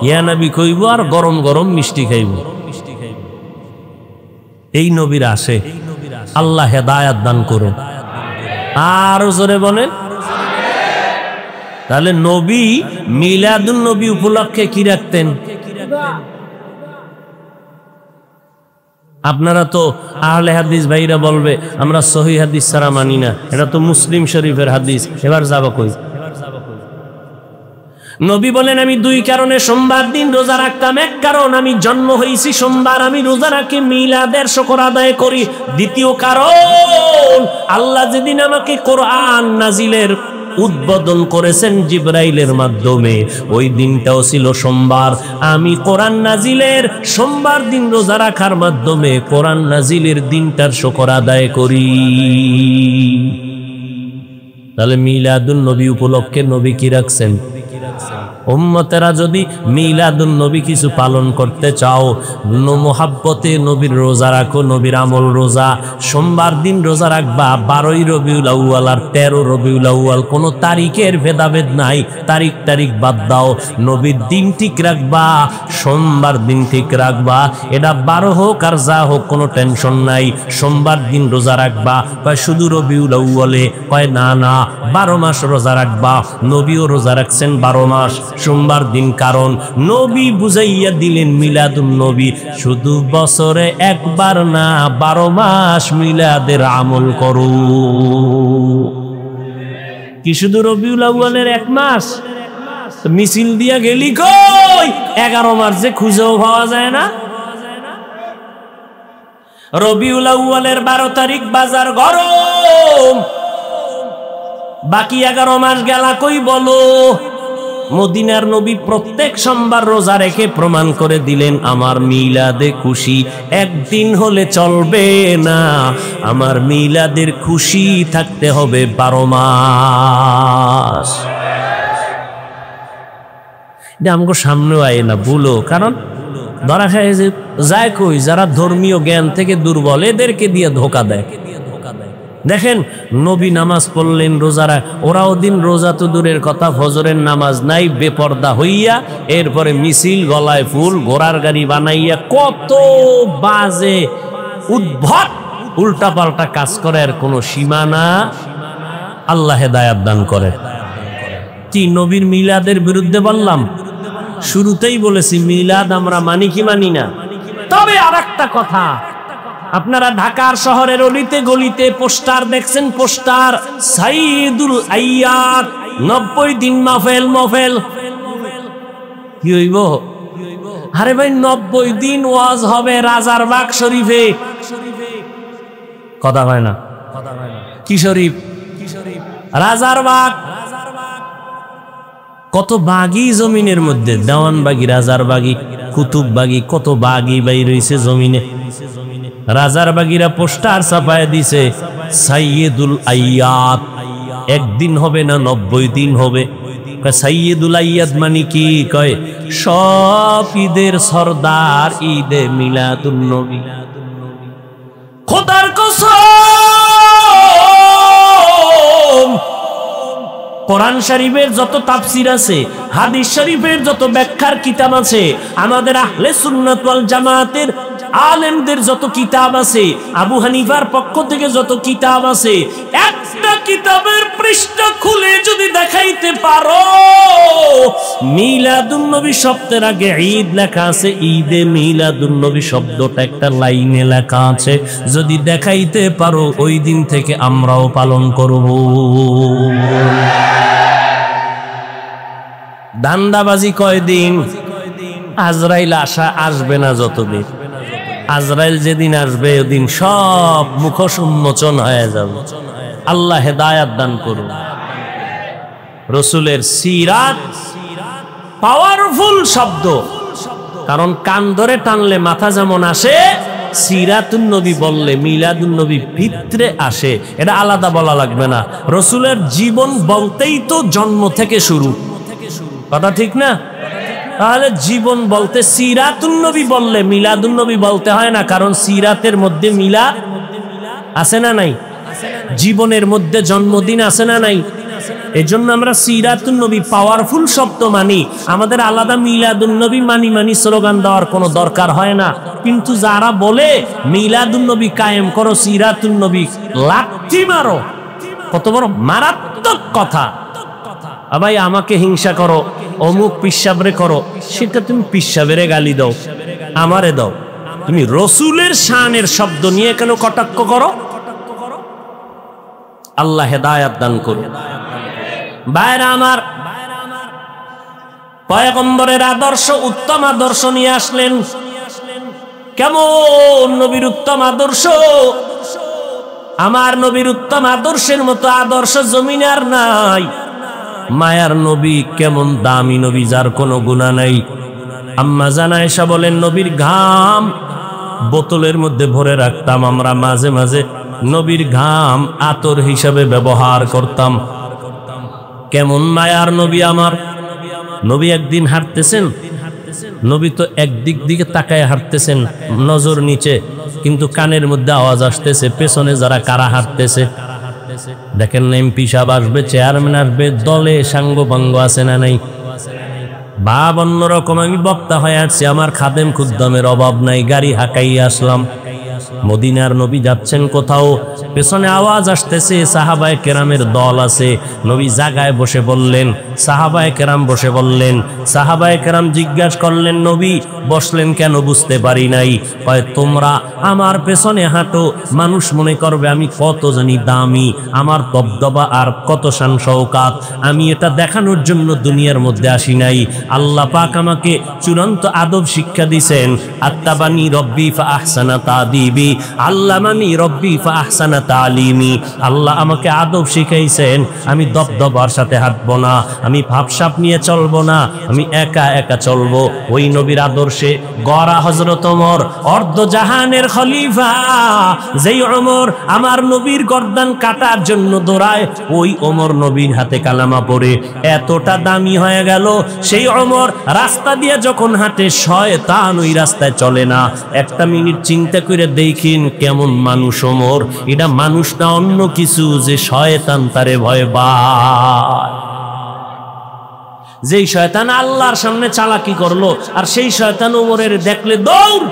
ইয়া নবী কইব আর গরম গরম মিষ্টি খাইব। এই নবীর আসে, আল্লাহ হেদায়াত দান করুন। আরো জোরে বলেন। তাহলে নবী মিলাদুন নবী উপলক্ষে কি রাখতেন? আপনারা তো আহলে হাদিস ভাইরা বলবে আমরা সহিহ হাদিস ছাড়া মানি না, এটা তো মুসলিম শরীফের হাদিস। এবার যাব কই? নবী বলেন আমি 2 কারণে সোমবার দিন রোজা রাখতাম। এক কারণ আমি জন্ম হয়েছি সোমবার, আমি রোজা রাখি মিলাদের শুকর আদায় করি। দ্বিতীয় কারণ আল্লাহ যেদিন আমাকে কোরআন নাজিলের উদ্বোধন করেছেন জিবরাইলের মাধ্যমে, ওই দিনটাও ছিল সোমবার। আমি কোরআন নাজিলের সোমবার দিন রোজা রাখার মাধ্যমে কোরআন নাজিলের দিনটার শুকর আদায় করি। তাহলে মিলাদুন নবী উপলক্ষে নবী কি রাখছেন? উম্মতেরা যদি মিলাদুন নবী কিছু পালন করতে চাও, মোহাব্বতে নবীর রোজা রাখো, নবীর আমল রোজা। সোমবার দিন রোজা রাখবা, 12ই রবিউল আউয়াল আর 13 রবিউল আউয়াল, কোনো তারিখের ভেদাভেদ নাই, তারিখ বাদ দাও, নবীর দিন ঠিক রাখবা, সোমবার দিন ঠিক রাখবা। এটা 12 হোক আর যা হোক কোনো টেনশন নাই, সোমবার দিন রোজা রাখবা। কয় শুধু রবিউল আউয়ালে? কয় না না, 12 মাস রোজা রাখবা। নবীও রোজা রাখছেন 12 মাস সোমবার দিন, কারণ নবী বুঝাইয়া দিলেন মিলাদুন নবী শুধু বছরে একবার না, 12 মাস মিলাদের আমল করো। কি শুধু রবিউল আউয়ালের 1 মাস? মিছিল দিয়া গেলি কই? 11 মাস যে খুঁজেও পাওয়া যায় না। রবিউল আউয়ালের 12 তারিখ বাজার গরম, বাকি 11 মাস গেলা কই বলো? মদিনার নবী প্রত্যেক সোমবার রোজা রেখে প্রমাণ করে দিলেন আমার মিলাদে খুশি একদিন হলে চলবে না, আমার মিলাদের খুশি থাকতে হবে 12 মাস। আমগো সামনেও আয় না বলো, কারণ ধরা খায় যে যায় কই, যারা ধর্মীয় জ্ঞান থেকে দুর্বল এদেরকে দিয়ে ধোকা দেয়। দেখেন নবী নামাজ পড়লেন, রোজারা, ওরাও দিন রোজা তো দূরের কথা, ফজরের নামাজ নাই, বেপর্দা হইয়া এরপরে মিছিল, গলায় ফুল, ঘোড়ার গাড়ি বানাইয়া কত বাজে উদ্ভট উল্টাপাল্টা কাজ করে, আর কোনো সীমানা। আল্লাহ হেদায়াত দান করে। কি নবীর মিলাদের বিরুদ্ধে বললাম? শুরুতেই বলেছি মিলাদ আমরা মানি কি মানি না। তবে আর একটা কথা, আপনারা ঢাকার শহরের অলিতে গলিতে পোস্টার দেখছেন, পোস্টার সাইয়্যিদুল আইয়াদ 90 দিন মাহফিল। কি হইব? আরে ভাই 90 দিন ওয়াজ হবে রাজারবাগ শরীফে। কথা হয় না? কি শরীফ? রাজারবাগ। কত বাগি জমিনের মধ্যে, দেওয়ানবাগি, রাজারবাগি, কুতুববাগি, কত বাগি বাইর হইছে জমিনে। রাজারবাগিরা পোস্টার ছাপায় দিছে সাইয়্যিদুল আইয়াদ, একদিন হবে না 90 দিন হবে। সাইয়্যিদুল আইয়াদ মানে কি? কয় সব ঈদের সরদার ঈদে মিলাদুন নবী। খোদার কসম, কোরআন শরীফের যত তাফসীর আছে, হাদিস শরীফের যত ব্যাখ্যার কিতাব আছে, আমাদের আহলে সুন্নাত ওয়াল জামাতের আলেমদের যত কিতাব আছে, আবু হানিফার পক্ষ থেকে যত কিতাব আছে, একটা কিতাবের পৃষ্ঠা খুলে যদি দেখাইতে পারো মিলাদুন নবী শব্দের আগে ঈদ লেখা আছে, ঈদে মিলাদুন নবী শব্দটা একটা লাইনে লেখা আছে, যদি দেখাইতে পারো ওই দিন থেকে আমরাও পালন করব। ধান্দাবাজি কয়দিন? আজরাইল আসবে না যতদিন, আজরাইল যেদিন আসবে ওদিন সব মুখোশ উন্মোচন হয়ে যাবে। আল্লাহ হেদায়াত দান করুন। রাসূলের সিরাত পাওয়ারফুল শব্দ, কারণ কান ধরে টানলে মাথা যেমন আসে, সিরাতুন নবী বললে মিলাদুন নবী ভিতরে আসে। এটা আলাদা বলা লাগবে না। রাসূলের জীবন বলতেই তো জন্ম থেকে শুরু, কথা ঠিক না? তাহলে জীবন বলতে সিরাতুন নবী বললে মিলাদুন নবী বলতে হয় না, কারণ সিরাতের মধ্যে মিলাদ আছে না নাই? জীবনের মধ্যে জন্মদিন আছে না নাই? এজন্য আমরা সিরাতুন নবী পাওয়ারফুল শব্দ মানি, আমাদের আলাদা মিলাদুন নবী মানি স্লোগান দেওয়ার কোনো দরকার হয় না। কিন্তু যারা বলে মিলাদুন নবী কায়েম করো, সিরাতুন নবী লাথি মারো, কত বড় মারাত্মক কথা। ভাই আমাকে হিংসা করো, অমুক পিসাবরে করো, সেটা তুমি পিসাবেরে গালি দাও, আমারে দাও, তুমি রসুলের শানের শব্দ নিয়ে কেন কটাক্ষ করো? আল্লাহ হেদায়াত দান করুন। ভাইরা আমার, পয়গম্বরের আদর্শ, উত্তম আদর্শ নিয়ে আসলেন। কেমন নবীর উত্তম আদর্শ! আমার নবীর উত্তম আদর্শের মতো আদর্শ জমিনে আর নাই। মায়ার নবী কেমন দামি নবী, যার কোনো গুনাহ নাই। আম্মা জান আয়েশা বলেন নবীর ঘাম বোতলের মধ্যে ভরে রাখতাম, আমরা মাঝে মাঝে নবীর ঘাম আতর হিসাবে ব্যবহার করতাম। কেমন মায়ার নবী আমার! নবী একদিন হাঁটতেছেন, নবী তো একদিক দিকে তাকায় হাঁটতেছেন, নজর নিচে, কিন্তু কানের মধ্যে আওয়াজ আসতেছে পেছনে যারা কারা হাঁটতেছে। দেখেন না, এমপি সাহেব আসবে, চেয়ারম্যান আসবে, দলে সাঙ্গ বাঙ্গ আছে না নাই? ভাব অন্যরকম। আমি বক্তা হয়ে আসছি, আমার খাদেম খুদ্দামের অভাব নাই, গাড়ি হাঁকাইয়ে আসলাম। মদিনার নবী যাচ্ছেন কোথাও, পেছনে আওয়াজ আসতেছে, সাহাবায়ে কেরামের দল আছে। নবী জায়গায় বসে বললেন, সাহাবায়ে কেরাম বসে বললেন। সাহাবায়ে কেরাম জিজ্ঞাসা করলেন, নবী বসলেন কেন? বুঝতে পারি নাই। কয়, তোমরা আমার পেছনে হাঁটো, মানুষ মনে করবে আমি কত জানি দামি, আমার দবদবা আর কত শান শওকাত। আমি এটা দেখানোর জন্য দুনিয়ার মধ্যে আসি নাই। আল্লাহ পাক আমাকে চূড়ান্ত আদব শিক্ষা দিয়েছেন। আত্তাবানি রব্বি ফা আহসানা তাদিবি, আল্লামানি রব্বি ফা আহসানা তালিমি। আল্লাহ আমাকে আদব শিখাইছেন। আমি দবদবার সাথে হাঁটবো না, আমি ভাবসাপ নিয়ে চলবো না, আমি একা একা চলবো। ওই নবীর আদর্শে গড়া হযরত ওমর, অর্ধ জাহানের খলিফা। যেই ওমর আমার নবীর গর্দান কাটার জন্য দৌড়ায়, ওই ওমর নবীর হাতে কালামা পড়ে এতটা দামি হয়ে গেল। সেই ওমর রাস্তা দিয়ে যখন হাঁটে, শয়তান ওই রাস্তায় চলে না। একটা মিনিট চিন্তা করে দেখিন কেমন মানুষ ওমর। এটা মানুষ না অন্য কিছু, যে শয়তান তারে ভয় পায়। যেই শয়তান আল্লাহর সামনে চালাকি করলো, আর সেই শয়তান ওমরের দেখলে দৌড়।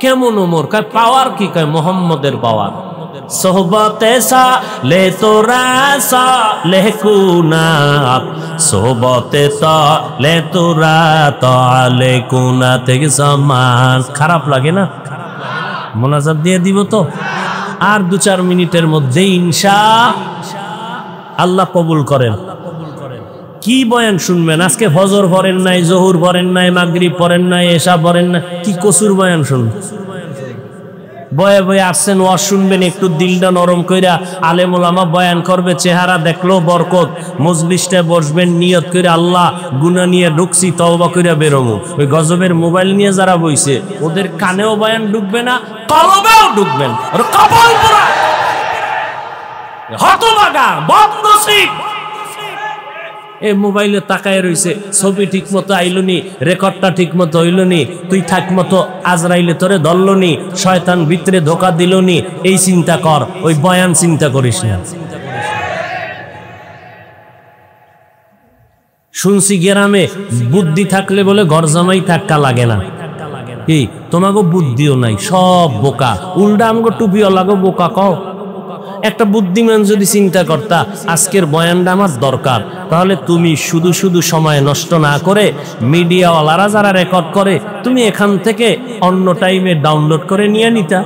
কেমন ওমর? কয় পাওয়ার কি? কয় মোহাম্মদের পাওয়ার। সোহবতে সালে তোরা সালে কুনাত, সোহবতে সালে তোরা তালে কুনাত থেকে সমান। খারাপ লাগে না? মোনাজাত দিয়ে দিব তো, আর 2-4 মিনিটের মধ্যে ইনশাআল্লাহ কবুল করেন। কি বয়ান শুনবেন আজকে? ফজর পড়েন নাই, জোহর পড়েন নাই, মাগরিব পড়েন নাই, এশা পড়েন না, কি কসুর বয়ান শুনবেন? বয়ে বয়ে আসছেন, ওয়াজ শুনবেন, একটু দিলটা নরম কইরা আলেম ওলামা বয়ান করবে, চেহারা দেখলো বরকত। মজলিসটা বসবেন, নিয়ত করে আল্লাহ গুনাহ নিয়ে ঢুকছি, তওবা কইরা বেরোবো। ওই গজবের মোবাইল নিয়ে যারা বইছে, ওদের কানেও বয়ান ঢুকবে না, কলবেও ঢুকবেন। আর কপাল পোড়া হতভাগা বদনসিব। এই মোবাইলে তাকায় রইছে, ছবি ঠিক মতো আইলনি, রেকর্ডটা ঠিক মতো হইলনি, তুই থাক মতো আজরাইলে তোরে ধরলনি, শয়তান ভিতরে ধোকা দিলনি। এই চিন্তা কর, ওই বয়ান চিন্তা করিস না। শুনছি গ্রামে বুদ্ধি থাকলে বলে ঘর জামাই থাকা লাগে না। কি তোমাকে বুদ্ধিও নাই, সব বোকা। উল্টা আমগো টুপিও লাগো বোকা কও। একটা বুদ্ধিমান যদি চিন্তা করতা আজকের বয়ানটা আমার দরকার, তাহলে তুমি শুধু শুধু সময় নষ্ট না করে, মিডিয়াওয়ালারা যারা রেকর্ড করে, তুমি এখান থেকে অন্য টাইমে ডাউনলোড করে নিয়ে নিতা।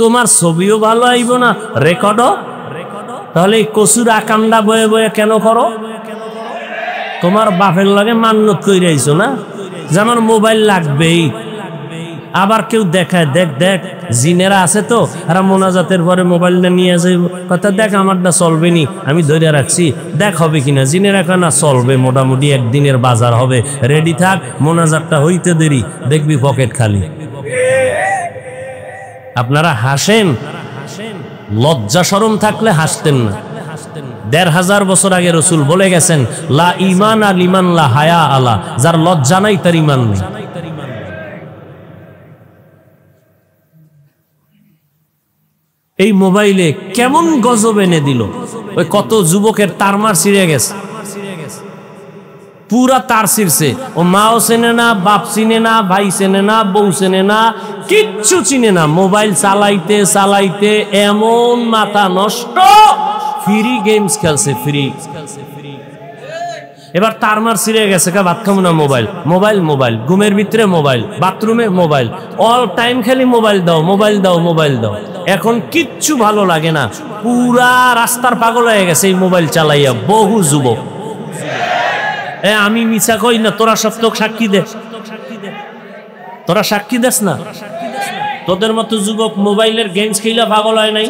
তোমার ছবিও ভালো আইব না, রেকর্ডও। তাহলে এই কসুর আকামটা বয়ে বয়ে কেন করো? তোমার বাপের লাগে মান্নত কইরা আইছো না যে আমার মোবাইল লাগবেই। আবার কেউ দেখায়, দেখ দেখ জিনেরা আছে তো, আর মোনাজাতের পরে মোবাইলটা নিয়ে যাইব, কথা দেখ আমারটা চলবে নি, আমি ধরে রাখছি, দেখ হবে কিনা। জিনেরা কেন চলবে, মোটামুটি একদিনের বাজার হবে, রেডি থাক, মোনাজাতটা হইতে দেরি, দেখবি পকেট খালি। আপনারা হাসেন, লজ্জা শরম থাকলে হাসতেন না। ১৫০০ বছর আগে রসুল বলে গেছেন, লা ইমান আল ইমান লা হায়া আলা, যার লজ্জা নাই তার ইমান নেই। এই মোবাইলে কেমন গজব এনে দিল, ওই কত যুবকের তারমার ছিঁড়ে গেছে, পুরা তার ছিঁড়ছে। ও মাও চেনে না, বাপ চিনে না, ভাই চেনে না, বউ চেনে না, কিচ্ছু চিনে না। মোবাইল চালাইতে চালাইতে এমন মাথা নষ্ট, ফ্রি গেমস খেলছে, ফ্রি। এবার তারমার ছিঁড়ে গেছে, ভাত খাবো না, মোবাইল মোবাইল মোবাইল, ঘুমের ভিতরে মোবাইল, বাথরুমে মোবাইল, অল টাইম খালি মোবাইল দাও, মোবাইল দাও, মোবাইল দাও। এখন কিচ্ছু ভালো লাগে না, পুরা রাস্তার পাগল হয়ে গেছে এই মোবাইল চালাইয়া বহু যুবক। আমি মিছা কই না, তোরা সব তো সাক্ষী দে, তোরা সাক্ষী দেস না? তোদের মতো যুবক মোবাইলের গেমস খেলা পাগল হয় নাই?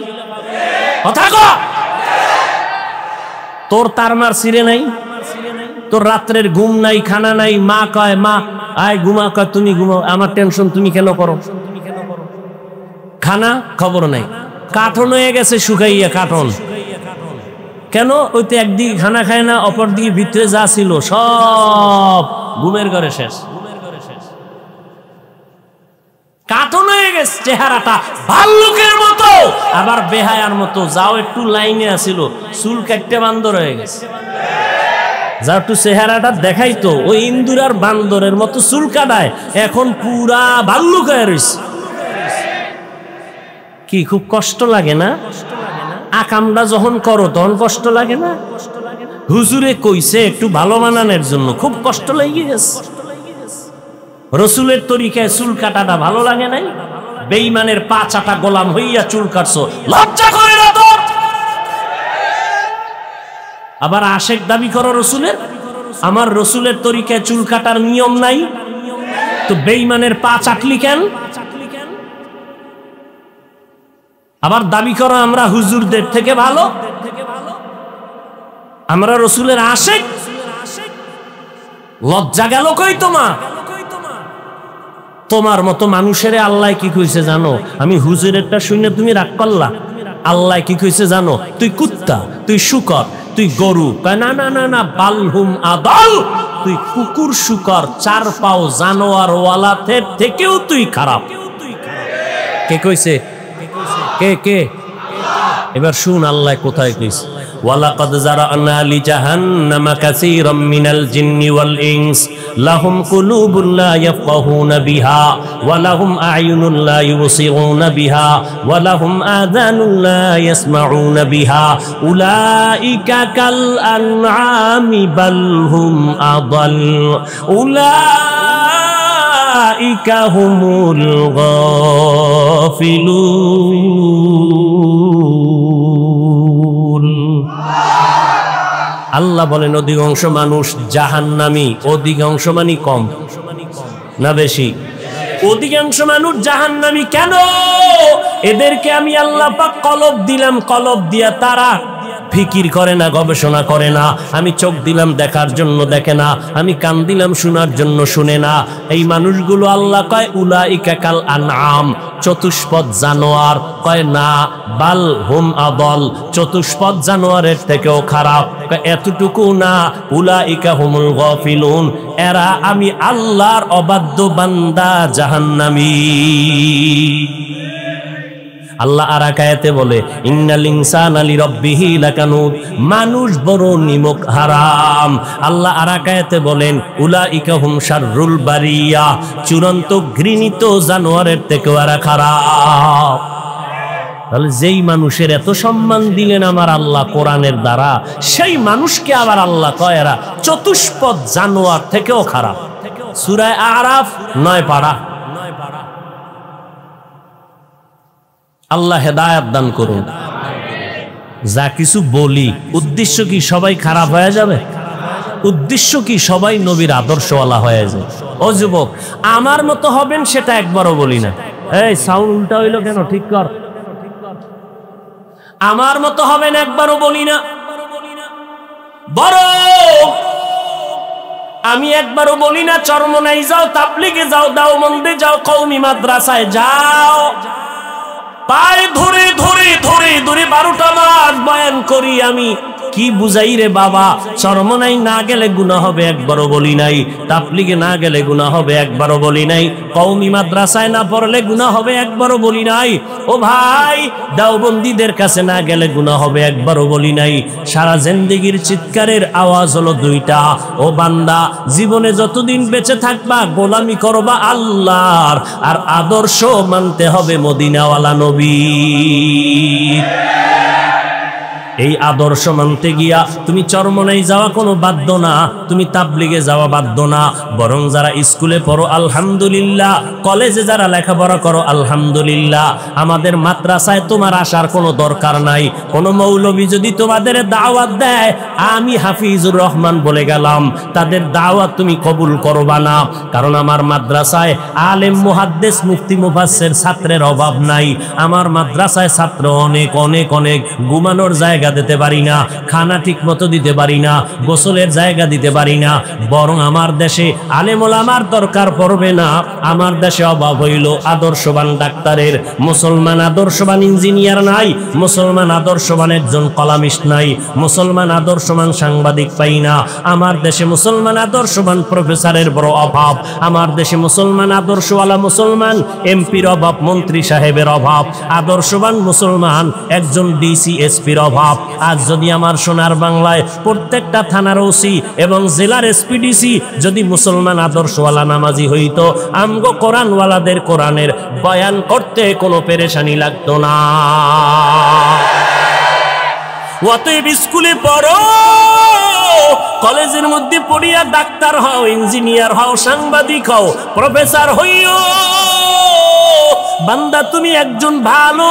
কথা কও। তোর তারমার ছিঁড়ে নাই? তোর রাত্রের ঘুম নাই, খানা নাই, মা কয় মা আয় ঘুমা, কয় তুমি ঘুমাও, আমার টেনশন তুমি কেন করো? খানা খবর নাই, কাঠন হয়ে গেছে শুকাইয়া কাঠন। কেন? ওইতে একদিকে খানা খায় না, অপর দিকে ভিতরে যা ছিল সব ঘুমের ঘরে শেষ। কাটন হয়ে গেছে চেহারাটা, ভাল্লুকের মতো আবার বেহায়ার মতো। যাও একটু লাইনে আসিল, চুল কাটতে বান্দর হয়ে গেছে। যা একটু চেহারাটা দেখাইতো ওই ইন্দুর আর বান্দরের মতো চুল কাটায়, এখন পুরা ভাল্লুক হয়ে রয়েছে। কি খুব কষ্ট লাগে না? আকামটা যখন করো তখন কষ্ট লাগে না? হুজুরে কইছে একটু ভালো মানানোর জন্য, খুব কষ্ট লেগে গেছে। রসুলের তরিকায় চুল কাটাটা ভালো লাগে নাই? বেঈমানের পা চাটা গোলাম হইয়া চুল কাটছো, লজ্জা করে না তোর? আবার আশেক দাবি করো রসুলের। আমার রসুলের তরিকায় চুল কাটার নিয়ম নাই, তো বেঈমানের পা চাটলি কেন? আবার দাবি করো আমরা হুজুরদের থেকে ভালো, আমরা রসুলের আশেক। লজ্জা গেল কই তোমার? তোমার মতো মানুষের আল্লাহ কি কইছে জানো? আমি হুজুরেরটা শুনে তুমি রাগ করলা। আল্লাহ কি কইছে জানো? তুই কুত্তা, তুই শুকর, তুই গরু। না না না না, বালহুম আদাল, তুই কুকুর শুকর চার পাও জানোয়ার ওয়ালাদের থেকেও তুই খারাপ। কে কইছে? কে কে? এবার শুন আল্লাহ কোথায় কইছে। ওয়ালাকাদ যারানা লিজাহান্নামা কাসীরাম মিনাল জিন্নি ওয়াল ইনস লাহুম কুলুবুন লা ইয়াফকাহুনা বিহা ওয়া লাহুম আ'য়ুনুন লা ইউবসিরুনা বিহা ওয়া লাহুম আযানুন লা ইয়াসমাউনা বিহা উলাইকা কাল আনআমি বাল হুম আদাল উলাইকা হুমুল গাফিলুন। আল্লাহ বলেন অধিকাংশ মানুষ জাহান্নামী। অধিকাংশ মানে কম না বেশি? অধিকাংশ মানুষ জাহান্নামী। কেন? এদেরকে আমি আল্লাহ পাক কলব দিলাম, কলব দিয়া তারা ফিকির করে না, গবেষণা করে না। আমি চোখ দিলাম দেখার জন্য দেখে না, আমি কান দিলাম শোনার জন্য শুনে না। এই মানুষগুলো আল্লাহ কয় উলাইকা কাল আনআম, চতুষ্পদ জানোয়ার। কয় না, বাল হুম আদল, চতুষ্পদ জানোয়ারের থেকেও খারাপ। এতটুকু না, উলাইকা হুমুল গাফিলুন, এরা আমি আল্লাহর অবাধ্য বান্দা, জাহান্নামী। আল্লাহ আর এক আয়াতে বলে ইন্নাল ইনসানা লিরাব্বিহি লাকানুদ, মানুষ বড় নিমক হারাম। আল্লাহ আর এক আয়াতে বলেন উলাইকা হুম শাররুল বারিয়া, চূড়ান্ত ঘৃণিত জানোয়ারের থেকেও এরা খারাপ। তাহলে যেই মানুষের এত সম্মান দিলেন আমার আল্লাহ কোরআনের দ্বারা, সেই মানুষকে আবার আল্লাহ কয় এরা চতুষ্পদ জানোয়ার থেকেও খারাপ। সূরা আরাফ 9 পারা। আল্লাহ হেদায়েত দান করুন। যা কিছু বলি উদ্দেশ্য কি সবাই খারাপ হয়ে যাবে? উদ্দেশ্য কি সবাই নবীর আদর্শওয়ালা হয়ে যায়? ও যুবক, আমার মতো হবেন সেটা একবারও বলি না। এই সাউন্ড উল্টা হইলো কেন? ঠিক কর। আমার মতো হবেন একবারও বলি না, বরং আমি একবারও বলি না চরমনাই যাও, তাবলিগে যাও, দাওবন্দে যাও, কওমি মাদ্রাসায় যাও, পায়ে ধরে ধরে ধরে ধরে 12টা মাস বয়ান করি আমি। কি বুঝাই রে বাবা? চরমনাই না গেলে গুনাহ হবে একবারও বলি নাই, তাবলিগে না গেলে গুনাহ হবে একবারও বলি নাই, কওমি মাদ্রাসায় না পড়লে গুনাহ হবে একবারও বলি নাই। ও ভাই, দাওবন্দীদের কাছে না গেলে গুনাহ হবে একবারও বলি নাই। সারা জিন্দেগির চিৎকারের আওয়াজ হলো 2টা। ও বান্দা, জীবনে যতদিন বেঁচে থাকবা গোলামি করবা আল্লাহর, আর আদর্শ মানতে হবে মদিনাওয়ালা নবী। এই আদর্শ মানতে গিয়া তুমি চরমনাই যাওয়া কোনো বাধ্য না, তুমি তাবলিগে যাওয়া বাধ্য না। বরং যারা স্কুলে পড়ো আলহামদুলিল্লাহ, কলেজে যারা লেখাপড়া করো আলহামদুলিল্লাহ, আমাদের মাদ্রাসায় তোমার আসার কোনো দরকার নাই। কোনো মৌলবী যদি তোমাদের দাওয়াত দেয়, আমি হাফিজুর রহমান বলে গেলাম, তাদের দাওয়াত তুমি কবুল করবা না। কারণ আমার মাদ্রাসায় আলেম মুহাদ্দিস মুফতি মুফাসসির ছাত্রের অভাব নাই। আমার মাদ্রাসায় ছাত্র অনেক অনেক অনেক, ঘুমানোর জায়গা জায়গা দিতে পারি না, খানা ঠিক মতো দিতে পারি না, গোসলের জায়গা দিতে পারি না। বরং আমার দেশে আলেম ওলামার দরকার পড়বে না, আমার দেশে অভাব হইল আদর্শবান ডাক্তারের। মুসলমান আদর্শবান ইঞ্জিনিয়ার নাই, মুসলমান আদর্শবান একজন কলামিস্ট নাই, মুসলমান আদর্শবান সাংবাদিক পাই না। আমার দেশে মুসলমান আদর্শবান প্রফেসরের বড় অভাব, আমার দেশে মুসলমান আদর্শওয়ালা মুসলমান এমপির অভাব, মন্ত্রী সাহেবের অভাব, আদর্শবান মুসলমান একজন ডিসি এসপির অভাব। আজ যদি আমার সোনার বাংলায় প্রত্যেকটা থানার ওসি এবং জেলার এসপিডিসি যদি মুসলমান আদর্শওয়ালা নামাজি হইতো, আমগো কোরআনওয়ালাদের কোরআনের বয়ান করতে কোনো পেরেশানি লাগতো না। অতএব স্কুলে পড়ো, কলেজের মধ্যে পড়িয়া ডাক্তার হও, ইঞ্জিনিয়ার হও, সাংবাদিক হও, প্রফেসর হইও। বান্দা তুমি একজন ভালো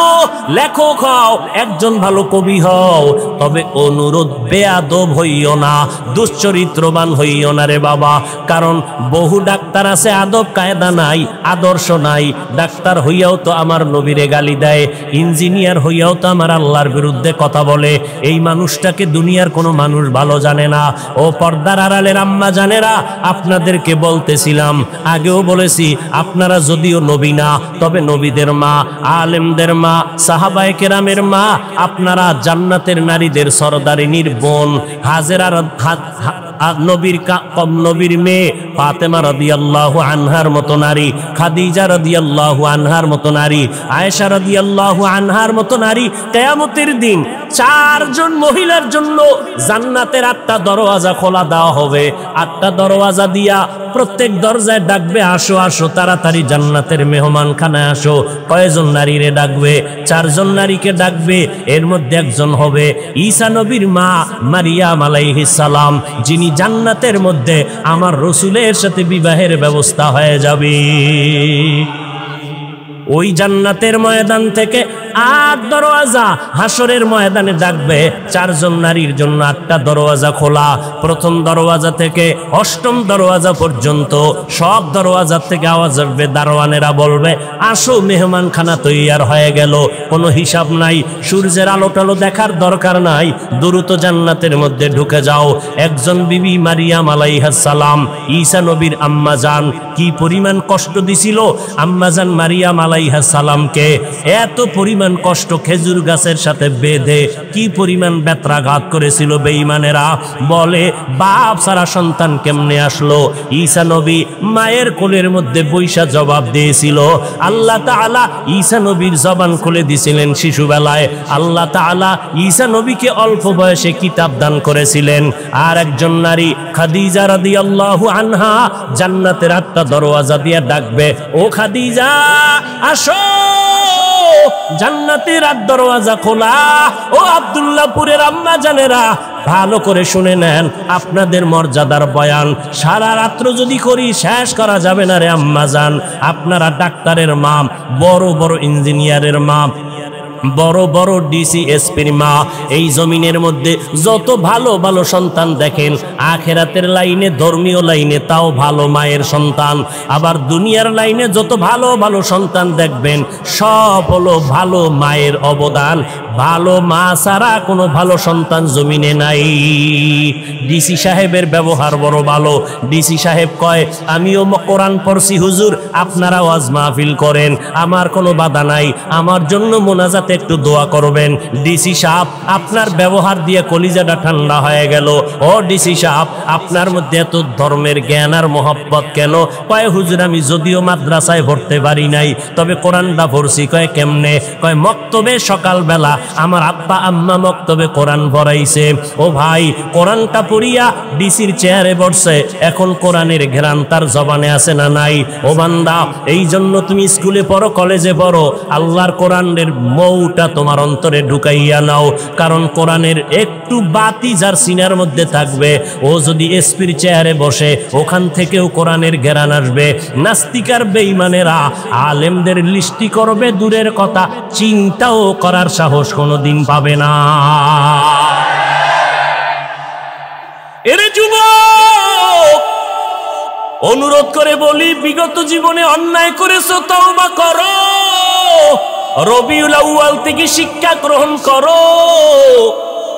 লেখক হও, একজন ভালো কবি হও, তবে অনুরোধ বেয়াদব হইও না, দুশ্চরিত্রবান হইও না রে বাবা। কারণ বহু ডাক্তার আছে আদব কায়দা নাই, আদর্শ নাই। ডাক্তার হইয়াও তো আমার নবীরে গালি দেয়, ইঞ্জিনিয়ার হইয়াও তো আমার আল্লাহর বিরুদ্ধে কথা বলে। এই মানুষটাকে দুনিয়ার কোনো মানুষ ভালো জানে না। ও পর্দার আড়ালের আম্মা জানেরা, আপনাদেরকে বলতেছিলাম, আগেও বলেছি, আপনারা যদিও নবী না, তবে নবীদের মা, আলেমদের মা, সাহাবায়ে কেরামের মা, আপনারা জান্নাতের নারীদের সরদারিনীর বোন, হাজেরার নবীর মেয়ে ফাতেমা রাদিয়াল্লাহু আনহার মতো নারী, খাদিজা রাদিয়াল্লাহু আনহার মতো নারী, আয়েশা রাদিয়াল্লাহু আনহার মতো নারী। কিয়ামতের দিন 4 জন মহিলার জন্য জান্নাতের 8টা দরওয়াজা খোলা দেওয়া হবে। 8টা দরওয়াজা দিয়া প্রত্যেক দরজায় ডাকবে, আসো আসো তাড়াতাড়ি জান্নাতের মেহমানখানায় আসো। কয়জন নারীরে ডাকবে? 4 জন নারীকে ডাকবে। এর মধ্যে একজন হবে ঈসা নবীর মা মারিয়াম আলাইহিস সালাম, যিনি জান্নাতের মধ্যে আমার রাসূলের সাথে বিবাহের ব্যবস্থা হয়ে যাবে। ওই জান্নাতের ময়দান থেকে 8 দরওয়াজা হাসরের ময়দানে ডাকবে। 4 জন নারীর জন্য 8টা দরওয়াজা খোলা। প্রথম দরওয়াজা থেকে 8ম দরওয়াজা পর্যন্ত সব দরওয়াজা থেকে আওয়াজ আসবে, দারোয়ানেরা বলবে, আসো মেহমানখানা তৈয়ার হয়ে গেল। কোনো হিসাব নাই, সূর্যের আলো টালো দেখার দরকার নাই, দ্রুত জান্নাতের মধ্যে ঢুকে যাও। একজন বিবি মারিয়াম আলাইহিস সালাম, ঈসা নবীর আম্মা জান, কি পরিমাণ কষ্ট দিছিল আম্মাজান মারিয়াম আলাইহিস সালামকে। এত পরিমাণ কষ্ট, খেজুর গাছের সাথে বেঁধে কি পরিমাণ বেত্রাঘাত করেছিল বেঈমানেরা। বলে, বাপ সারা সন্তান কেমনে আসলো? ঈসা নবী মায়ের কোলের মধ্যে বৈশা জবাব দিয়েছিল। আল্লাহ তাআলা ঈসা নবীর জবান খুলে দিয়েছিলেন শিশুবেলায়। আল্লাহ তাআলা ঈসা নবীকে অল্প বয়সে কিতাব দান করেছিলেন। আর একজন নারী খাদিজা রাদিয়াল্লাহু আনহা জান্নাতের 8টা দরওয়াজা দিয়ে ডাকবে, ও খাদিজা আসো, জান্নাতের 8 দরওয়াজা খোলা। ও আব্দুল্লাহপুরের আম্মা জানেরা, ভালো করে শুনে নেন, আপনাদের মর্যাদার বয়ান সারা রাত্র যদি করি শেষ করা যাবে না রে আম্মা জান। আপনারা ডাক্তারের মা, বড় বড় ইঞ্জিনিয়ারের মা, বড় বড় ডিসি এসপির মা। এই জমিনের মধ্যে যত ভালো ভালো সন্তান দেখেন, আখেরাতের লাইনে, ধর্মীয় লাইনে তাও ভালো মায়ের সন্তান। আবার দুনিয়ার লাইনে যত ভালো ভালো সন্তান দেখবেন, সব হলো ভালো মায়ের অবদান। ভালো মা ছাড়া কোনো ভালো সন্তান জমিনে নাই। ডিসি সাহেবের ব্যবহার বড় ভালো। ডিসি সাহেব কয়, আমিও কোরআন পড়ছি হুজুর, আপনারা ওয়াজ মাহফিল করেন, আমার কোনো বাধা নাই, আমার জন্য মোনাজাতে একটু দোয়া করবেন। ডিসি সাহেব আপনার ব্যবহার দিয়ে কলিজাটা ঠান্ডা হয়ে গেল। ও ডিসি সাহেব, আপনার মধ্যে এত ধর্মের জ্ঞান আর মোহব্বত কেন? কয়, হুজুর আমি যদিও মাদ্রাসায় পড়তে পারি নাই, তবে কোরআনটা পড়ছি। কয় কেমনে? কয় মক্তবে সকালবেলা আমার আব্বা আম্মা মক্তবে কোরআন পড়াইছে। ও ভাই, কোরআনটা পড়িয়া ডিসির চেয়ারে বসছে, এখন কোরআনের ঘ্রাণ তার জবানে আছে না নাই? ও বান্দা, এই জন্য তুমি স্কুলে পড়ো, কলেজে পড়ো, আল্লাহর কোরআনের মৌটা তোমার অন্তরে ঢুকাইয়া নাও। কারণ কোরআনের একটু বাতি যার সিনার মধ্যে থাকবে, ও যদি এসপির চেয়ারে বসে, ওখান থেকেও কোরআনের ঘ্রাণ আসবে। নাস্তিকার বেঈমানেরা আলেমদের লিস্টি করবে দূরের কথা, চিন্তাও করার সাহস কোনোদিন পাবে না। এরে যুবক, অনুরোধ করে বলি, বিগত জীবনে অন্যায় করেছো, তওবা করো। রবিউল আউয়াল থেকে শিক্ষা গ্রহণ করো।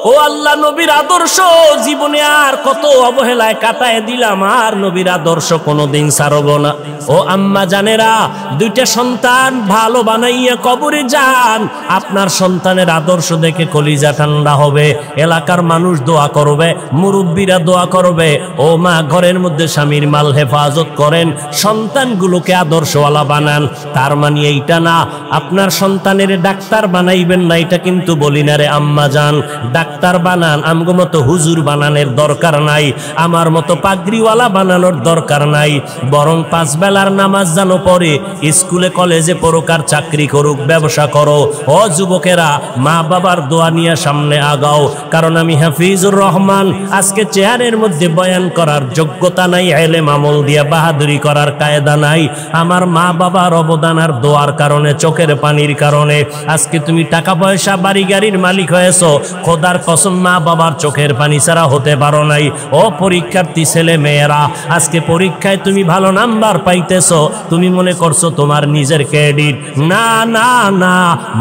ও আল্লাহ, নবীর আদর্শ জীবনে আর কত অবহেলায় কাটায় দিলাম, আর নবীর আদর্শ কোনোদিন ছাড়ব না। ও আম্মা জানেরা, দুইটা সন্তান ভালো বানাইয়া কবরে যান, আপনার সন্তানের আদর্শ দেখে কলিজা ঠান্ডা হবে, এলাকার মানুষ দোয়া করবে, মুরব্বীরা দোয়া করবে। ও মা, ঘরের মধ্যে স্বামীর মাল হেফাজত করেন, সন্তানগুলোকে আদর্শওয়ালা বানান। তার মানে এইটা না আপনার সন্তানের ডাক্তার বানাইবেন না, এটা কিন্তু বলি না রে আম্মা জান। ডাক্তার বানান, আমগো মতো হুজুর বানানোর দরকার নাই, আমার মতো পাগড়িওয়ালা বানানোর দরকার নাই। বরং 5 বেলার নামাজ জানো পড়ে, স্কুলে কলেজে পড়ুক আর চাকরি করুক, ব্যবসা করো। ও যুবকেরা, মা বাবার দোয়া নিয়ে সামনে আগাও। কারণ আমি হাফিজুর রহমান, আজকে চেয়ারের মধ্যে বয়ান করার যোগ্যতা নাই, ইলম আমল দিয়া বাহাদুরি করার কায়দা নাই। আমার মা বাবার অবদান আর দোয়ার কারণে, চোখের পানির কারণে আজকে তুমি টাকা পয়সা বাড়ি গাড়ির মালিক হয়েছো। খোদার কসম, মা বাবার চোখের পানি ছাড়া হতে পারো নাই। ও পরীক্ষার্থী ছেলে মেয়েরা, আজকে পরীক্ষায় তুমি ভালো নাম্বার পাইতেছো, তুমি মনে করছো তোমার নিজের ক্রেডিট। না না না,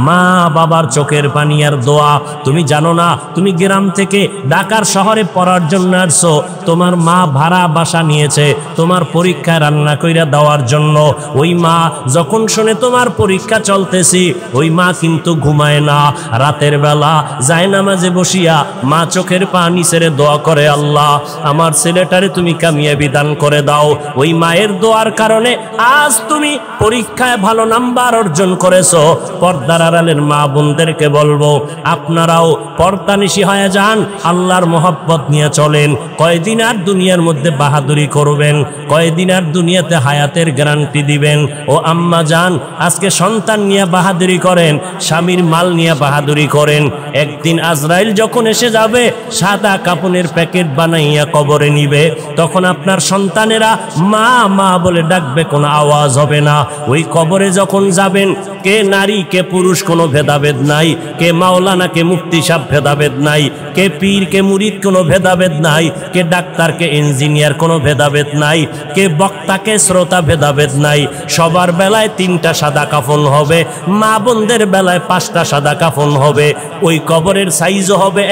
মা বাবার চোখের পানি আর দোয়া। তুমি জানো না, তুমি গ্রাম থেকে ঢাকার শহরে পড়ার জন্য আসছো, তোমার মা ভাড়া বাসা নিয়েছে তোমার পরীক্ষায় রান্না কইরা দেওয়ার জন্য। ওই মা যখন শুনে তোমার পরীক্ষা চলতেছি, ওই মা কিন্তু ঘুমায় না, রাতের বেলা যায় নামাজে বসিয়া মা চোখের পানি ছেড়ে দোয়া করে, আল্লাহ আমার ছেলেটারে তুমি কামিয়াবি দান করে দাও। ওই মায়ের দোয়ার কারণে আজ তুমি পরীক্ষায় ভালো নাম্বার অর্জন করেছো। পর্দার আড়ালের মা বোনদেরকে বলবো, আপনারাও পর্দানিশী হয়ে যান, আল্লাহর মোহব্বত নিয়ে চলেন। কয়দিন আর দুনিয়ার মধ্যে বাহাদুরি করবেন, কয়দিন আর দুনিয়াতে হায়াতের গ্যারান্টি দিবেন। ও আম্মা জান, আজকে সন্তান নিয়ে বাহাদুরি করেন, স্বামীর মাল নিয়ে বাহাদুরি করেন। একদিন আজরাইল যখন এসে যাবে, সাদা কাপনের প্যাকেট বানাইয়া কবরে নিবে, তখন আপনার সন্তানেরা মা মা বলে ডাকবে, কোনো আওয়াজ হবে না। ওই কবরে যখন যাবেন, কে নারী কে পুরুষ কোনো ভেদাভেদ নাই, কে মাওলানা কে মুফতি সাহেব ভেদাভেদ নাই, কে পীর কে মুরিদ কোনো ভেদাভেদ নাই, কে ডাক্তার কে ইঞ্জিনিয়ার কোনো ভেদাভেদ নাই, কে বক্তা কে শ্রোতা ভেদাভেদ নাই। সবার বেলায় 3টা সাদা কাফন হবে, মা বোনদের বেলায় 5টা সাদা কাফন হবে। ওই কবরের সাইজও হবে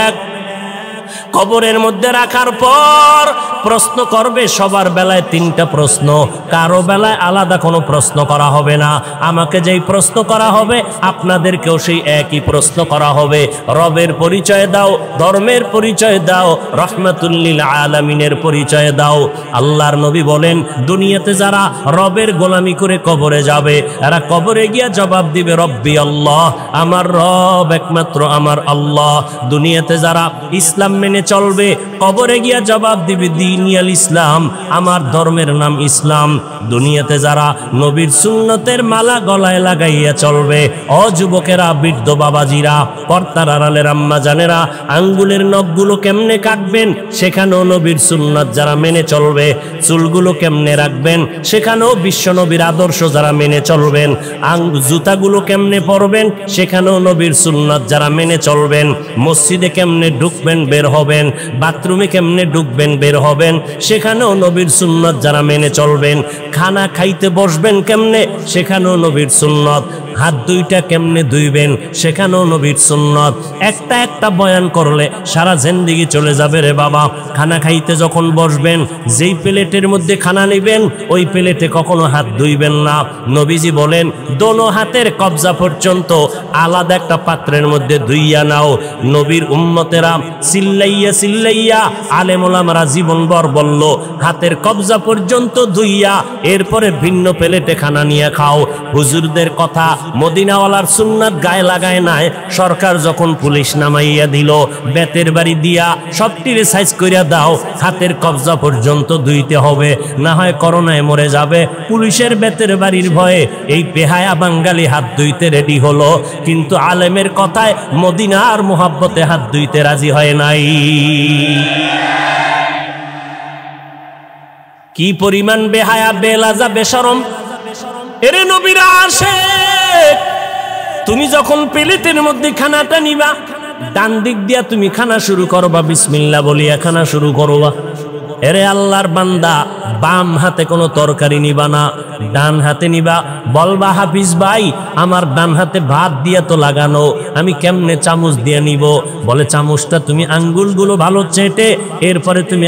এক। কবরের মধ্যে রাখার পর প্রশ্ন করবে, সবার বেলায় 3টা প্রশ্ন, কারো বেলায় আলাদা কোনো প্রশ্ন করা হবে না। আমাকে যেই প্রশ্ন করা হবে, আপনাদেরকেও সেই একই প্রশ্ন করা হবে। রবের পরিচয় দাও, ধর্মের পরিচয় দাও, রহমাতুল্লিল আলামিনের পরিচয় দাও। আল্লাহর নবী বলেন, দুনিয়াতে যারা রবের গোলামি করে কবরে যাবে, এরা কবরে গিয়া জবাব দিবে, রব্বি আল্লাহ, আমার রব একমাত্র আমার আল্লাহ। দুনিয়াতে যারা ইসলাম মেনে চলবে, কবরে গিয়া জবাব দিবে, দীনিয়াল ইসলাম, আমার ধর্মের নাম ইসলাম। দুনিয়াতে যারা নবীর সুন্নতের মালা গলায় লাগাইয়া চলবে, অযুবকেরা, বৃদ্ধ বাবাজিরা, পর্দার আড়ালের আম্মা জানেরা, আঙ্গুলের নখগুলো কেমনে কাটবেন, সেখানেও নবীর সুন্নত যারা মেনে চলবে। চুলগুলো কেমনে রাখবেন, সেখানেও বিশ্ব নবীর আদর্শ যারা মেনে চলবেন। জুতাগুলো কেমনে পরবেন, সেখানেও নবীর সুন্নত যারা মেনে চলবেন। মসজিদে কেমনে ঢুকবেন বের হবেন, বাথরুমে কেমনে ঢুকবেন বের হবেন, সেখানেও নবীর সুন্নত যারা মেনে চলবেন। খানা খাইতে বসবেন কেমনে, সেখানেও নবীর সুন্নত। হাত দুইটা কেমনে ধুইবেন, সেখানেও নবীর সুন্নত। একটা একটা বয়ান করলে সারা জিন্দেগি চলে যাবে রে বাবা। খানা খাইতে যখন বসবেন, যেই প্লেটের মধ্যে খানা নেবেন, ওই প্লেটে কখনো হাত ধুইবেন না। নবীজি বলেন, দোনো হাতের কবজা পর্যন্ত আলাদা একটা পাত্রের মধ্যে ধুইয়া নাও। নবীর উম্মতেরা চিল্লাইয়া চিল্লাইয়া, আলেম ওলামারা জীবনভর বলল, হাতের কবজা পর্যন্ত ধুইয়া এরপরে ভিন্ন প্লেটে খানা নিয়ে খাও। হুজুরদের কথা, মদিনাওয়ালার সুন্নাত গায়ে লাগায় নাই। সরকার যখন পুলিশ নামাইয়া দিল, বেতের বাড়ি দিয়া সবটিরে সাইজ করিয়া দাও, হাতের কবজা পর্যন্ত ধুইতে হবে, না হয় করোনায় মরে যাবে। পুলিশের বেতের বাড়ির ভয়ে এই বেহায়া বাঙালি হাত ধুইতে রেডি হলো, কিন্তু আলেমের কথায় মদিনার মোহাব্বতে হাত ধুইতে রাজি হয় নাই। কি পরিমাণ বেহায়া, বেলাজা, বেশরম এরে নবীর আশিক। তুমি যখন প্লেটের মধ্যে খানাটা নিবা, ডান দিক দিয়া তুমি খানা শুরু করবা, বিসমিল্লাহ বলিয়া খানা শুরু করবা। এরে আল্লাহর বান্দা, বাম হাতে কোনো তরকারি নিবা না, ডান হাতে নিবা। বলবা হাফিজ ভাই আমার ডান হাতে ভাত দিয়া তো লাগানো, আমি কেমনে চামচ দিয়ে নিব? বলে চামচটা তুমি আঙ্গুলগুলো ভালো চেটে এরপরে তুমি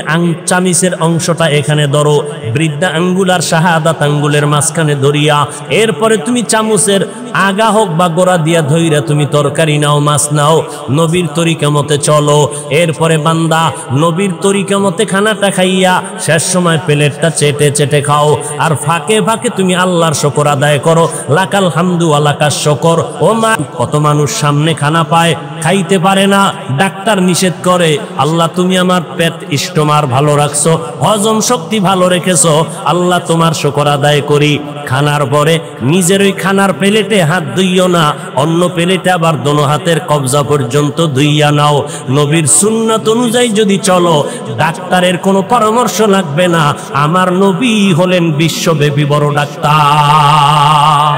চামিচের অংশটা এখানে ধরো, বৃদ্ধা আঙ্গুল আর শাহাদাত আঙ্গুলের মাঝখানে ধরিয়া এরপরে তুমি চামচের আগা হোক বা গোড়া দিয়া ধইরা তুমি তরকারি নাও, মাছ নাও, নবীর তরিকা মতে চলো। এরপরে বান্দা নবীর তরিকা মতে খানাটা খাইয়া শেষ সময় প্লেটটা চেটে চেটে খাও, আর ফাঁকে ফাঁকে তুমি আল্লাহর শুকর আদায় করো, লাকাল হামদু ওয়া লাকাশ শুকর। ও মা, কত মানুষ সামনে খানা পায় খাইতে পারে না, ডাক্তার নিষেধ করে, আল্লাহ তুমি আমার পেট স্টোমার ভালো রাখছো, হজম শক্তি ভালো রেখেছো, আল্লাহ তোমার শুকর আদায় করি। খানার পরে নিজের ওই খানার প্লেটে হাত ধুইও না, অন্য প্লেটে আবার দোনো হাতের কবজা পর্যন্ত ধুইয়া নাও। নবীর সুন্নাত অনুযায়ী যদি চলো ডাক্তারের কোনো পরামর্শ লাগবে না, আমার নবী হলেন বিশ্বব্যাপী বড় ডাক্তার।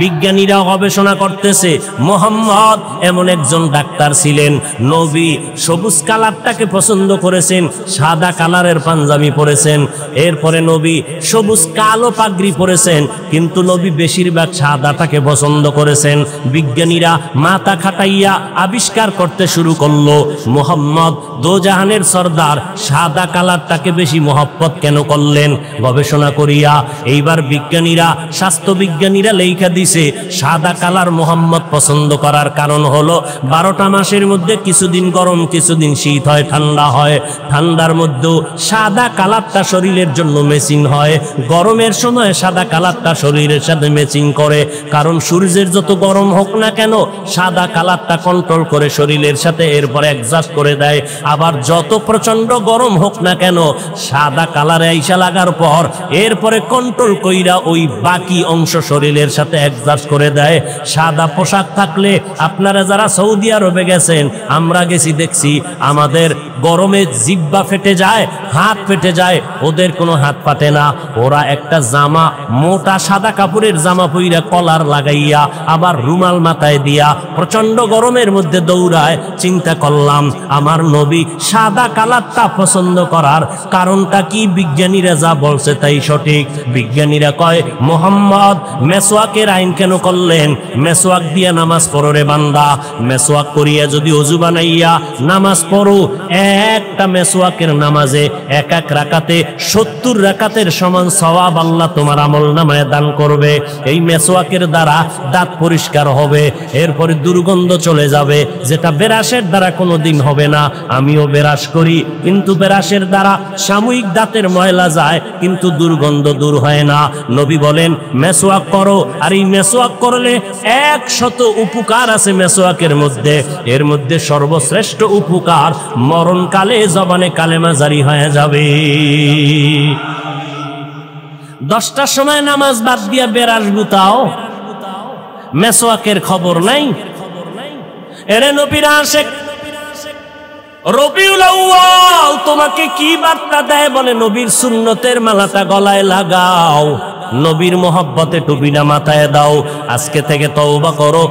বিজ্ঞানীরা গবেষণা করতেছে মুহাম্মদ এমন একজন ডাক্তার ছিলেন, নবী সবুজ কালারটাকে পছন্দ করেছেন, সাদা কালারের পাঞ্জাবি পরেছেন, এরপরে নবী সবুজ কালো পাগড়ি পরেছেন, কিন্তু নবী বেশিরভাগ সাদাটাকে পছন্দ করেছেন। বিজ্ঞানীরা মাথা খাটাইয়া আবিষ্কার করতে শুরু করলো মুহাম্মদ দোজাহানের সর্দার সাদা কালারটাকে বেশি মহব্বত কেন করলেন। গবেষণা করিয়া এইবার বিজ্ঞানীরা, স্বাস্থ্য বিজ্ঞানীরা লেখা দিছে সাদা কালার মুহাম্মদ পছন্দ করার কারণ হলো 12টা মাসের মধ্যে কিছুদিন গরম কিছুদিন শীত হয়, ঠান্ডা হয়, ঠান্ডার মধ্যেও সাদা কালারটা শরীরের জন্য ম্যাচিং হয়, গরমের সময় সাদা কালারটা শরীরের সাথে ম্যাচিং করে, কারণ সূর্যের যত গরম হোক না কেন সাদা কালারটা কন্ট্রোল করে শরীরের সাথে, এরপরে অ্যাডজাস্ট করে দেয়। আবার যত প্রচন্ড গরম হোক না কেন সাদা কালারে আইসা লাগার পর এরপরে কন্ট্রোল কইরা ওই বাকি অংশ শরীরের সাথে অ্যাডজাস্ট করে দেয়। সাদা পোশাক থাকলে, আপনারা যারা সৌদি আরবে গেছেন, আমরা গেছি দেখছি, আমাদের গরমে জিব্বা ফেটে যায়, হাত ফেটে যায়, ওদের কোনো হাত ফাটে না। ওরা একটা জামা, মোটা সাদা কাপড়ের জামা পইরা কলার লাগাইয়া আবার রুমাল মাথায় দিয়া প্রচন্ড গরমের মধ্যে দৌড়ায়। চিন্তা করলাম আমার নবী সাদা কালারটা পছন্দ করার কারণটা কি? বিজ্ঞানীরা যা বলছে তাই সঠিক। বিজ্ঞানীরা কয় মুহাম্মদ মেসওয়াকের আইন কেন করলেন? মেসওয়াক দিয়া নামাজ পড়ো রে বান্দা, মেসওয়াক করিয়া যদি ওযু বানাইয়া নামাজ পড়ো, একটা মেসওয়াকের নামাজে এক এক রাকাতে 70 রাকাতের সমান সওয়াব আল্লাহ তোমার আমলনামায় দান করবে। এই মেসওয়াকের দ্বারা দাঁত পরিষ্কার হবে, এরপরে দুর্গন্ধ চলে যাবে, যেটা বেরাসের দ্বারা কোনোদিন হবে না। আমিও বেরাস করি, কিন্তু বেরাসের দ্বারা সাময়িক দাঁতের ময়লা যায়, কিন্তু দুর্গন্ধ দূর হয় না। নবী বলেন মেসওয়াক করো, আর এই মেসওয়াক করলে 100 উপকার আছে মেসওয়াকের মধ্যে। এর মধ্যে সর্বশ্রেষ্ঠ উপকার, মরণকালে জবানে কালেমা জারি হয়ে যাবে। 10টার সময় নামাজ বাদ দিয়া বেরাস গুতাও, মেসওয়াকের খবর নাই। এরে নবীর আশিক রবিউল আউয়াল তোমাকে কি বার্তা দেয়? বলে নবীর সুন্নতের মালাটা গলায় লাগাও, নবীর মোহব্বতে টুপিটা মাথায় দাও, আজকে থেকে তওবা করো।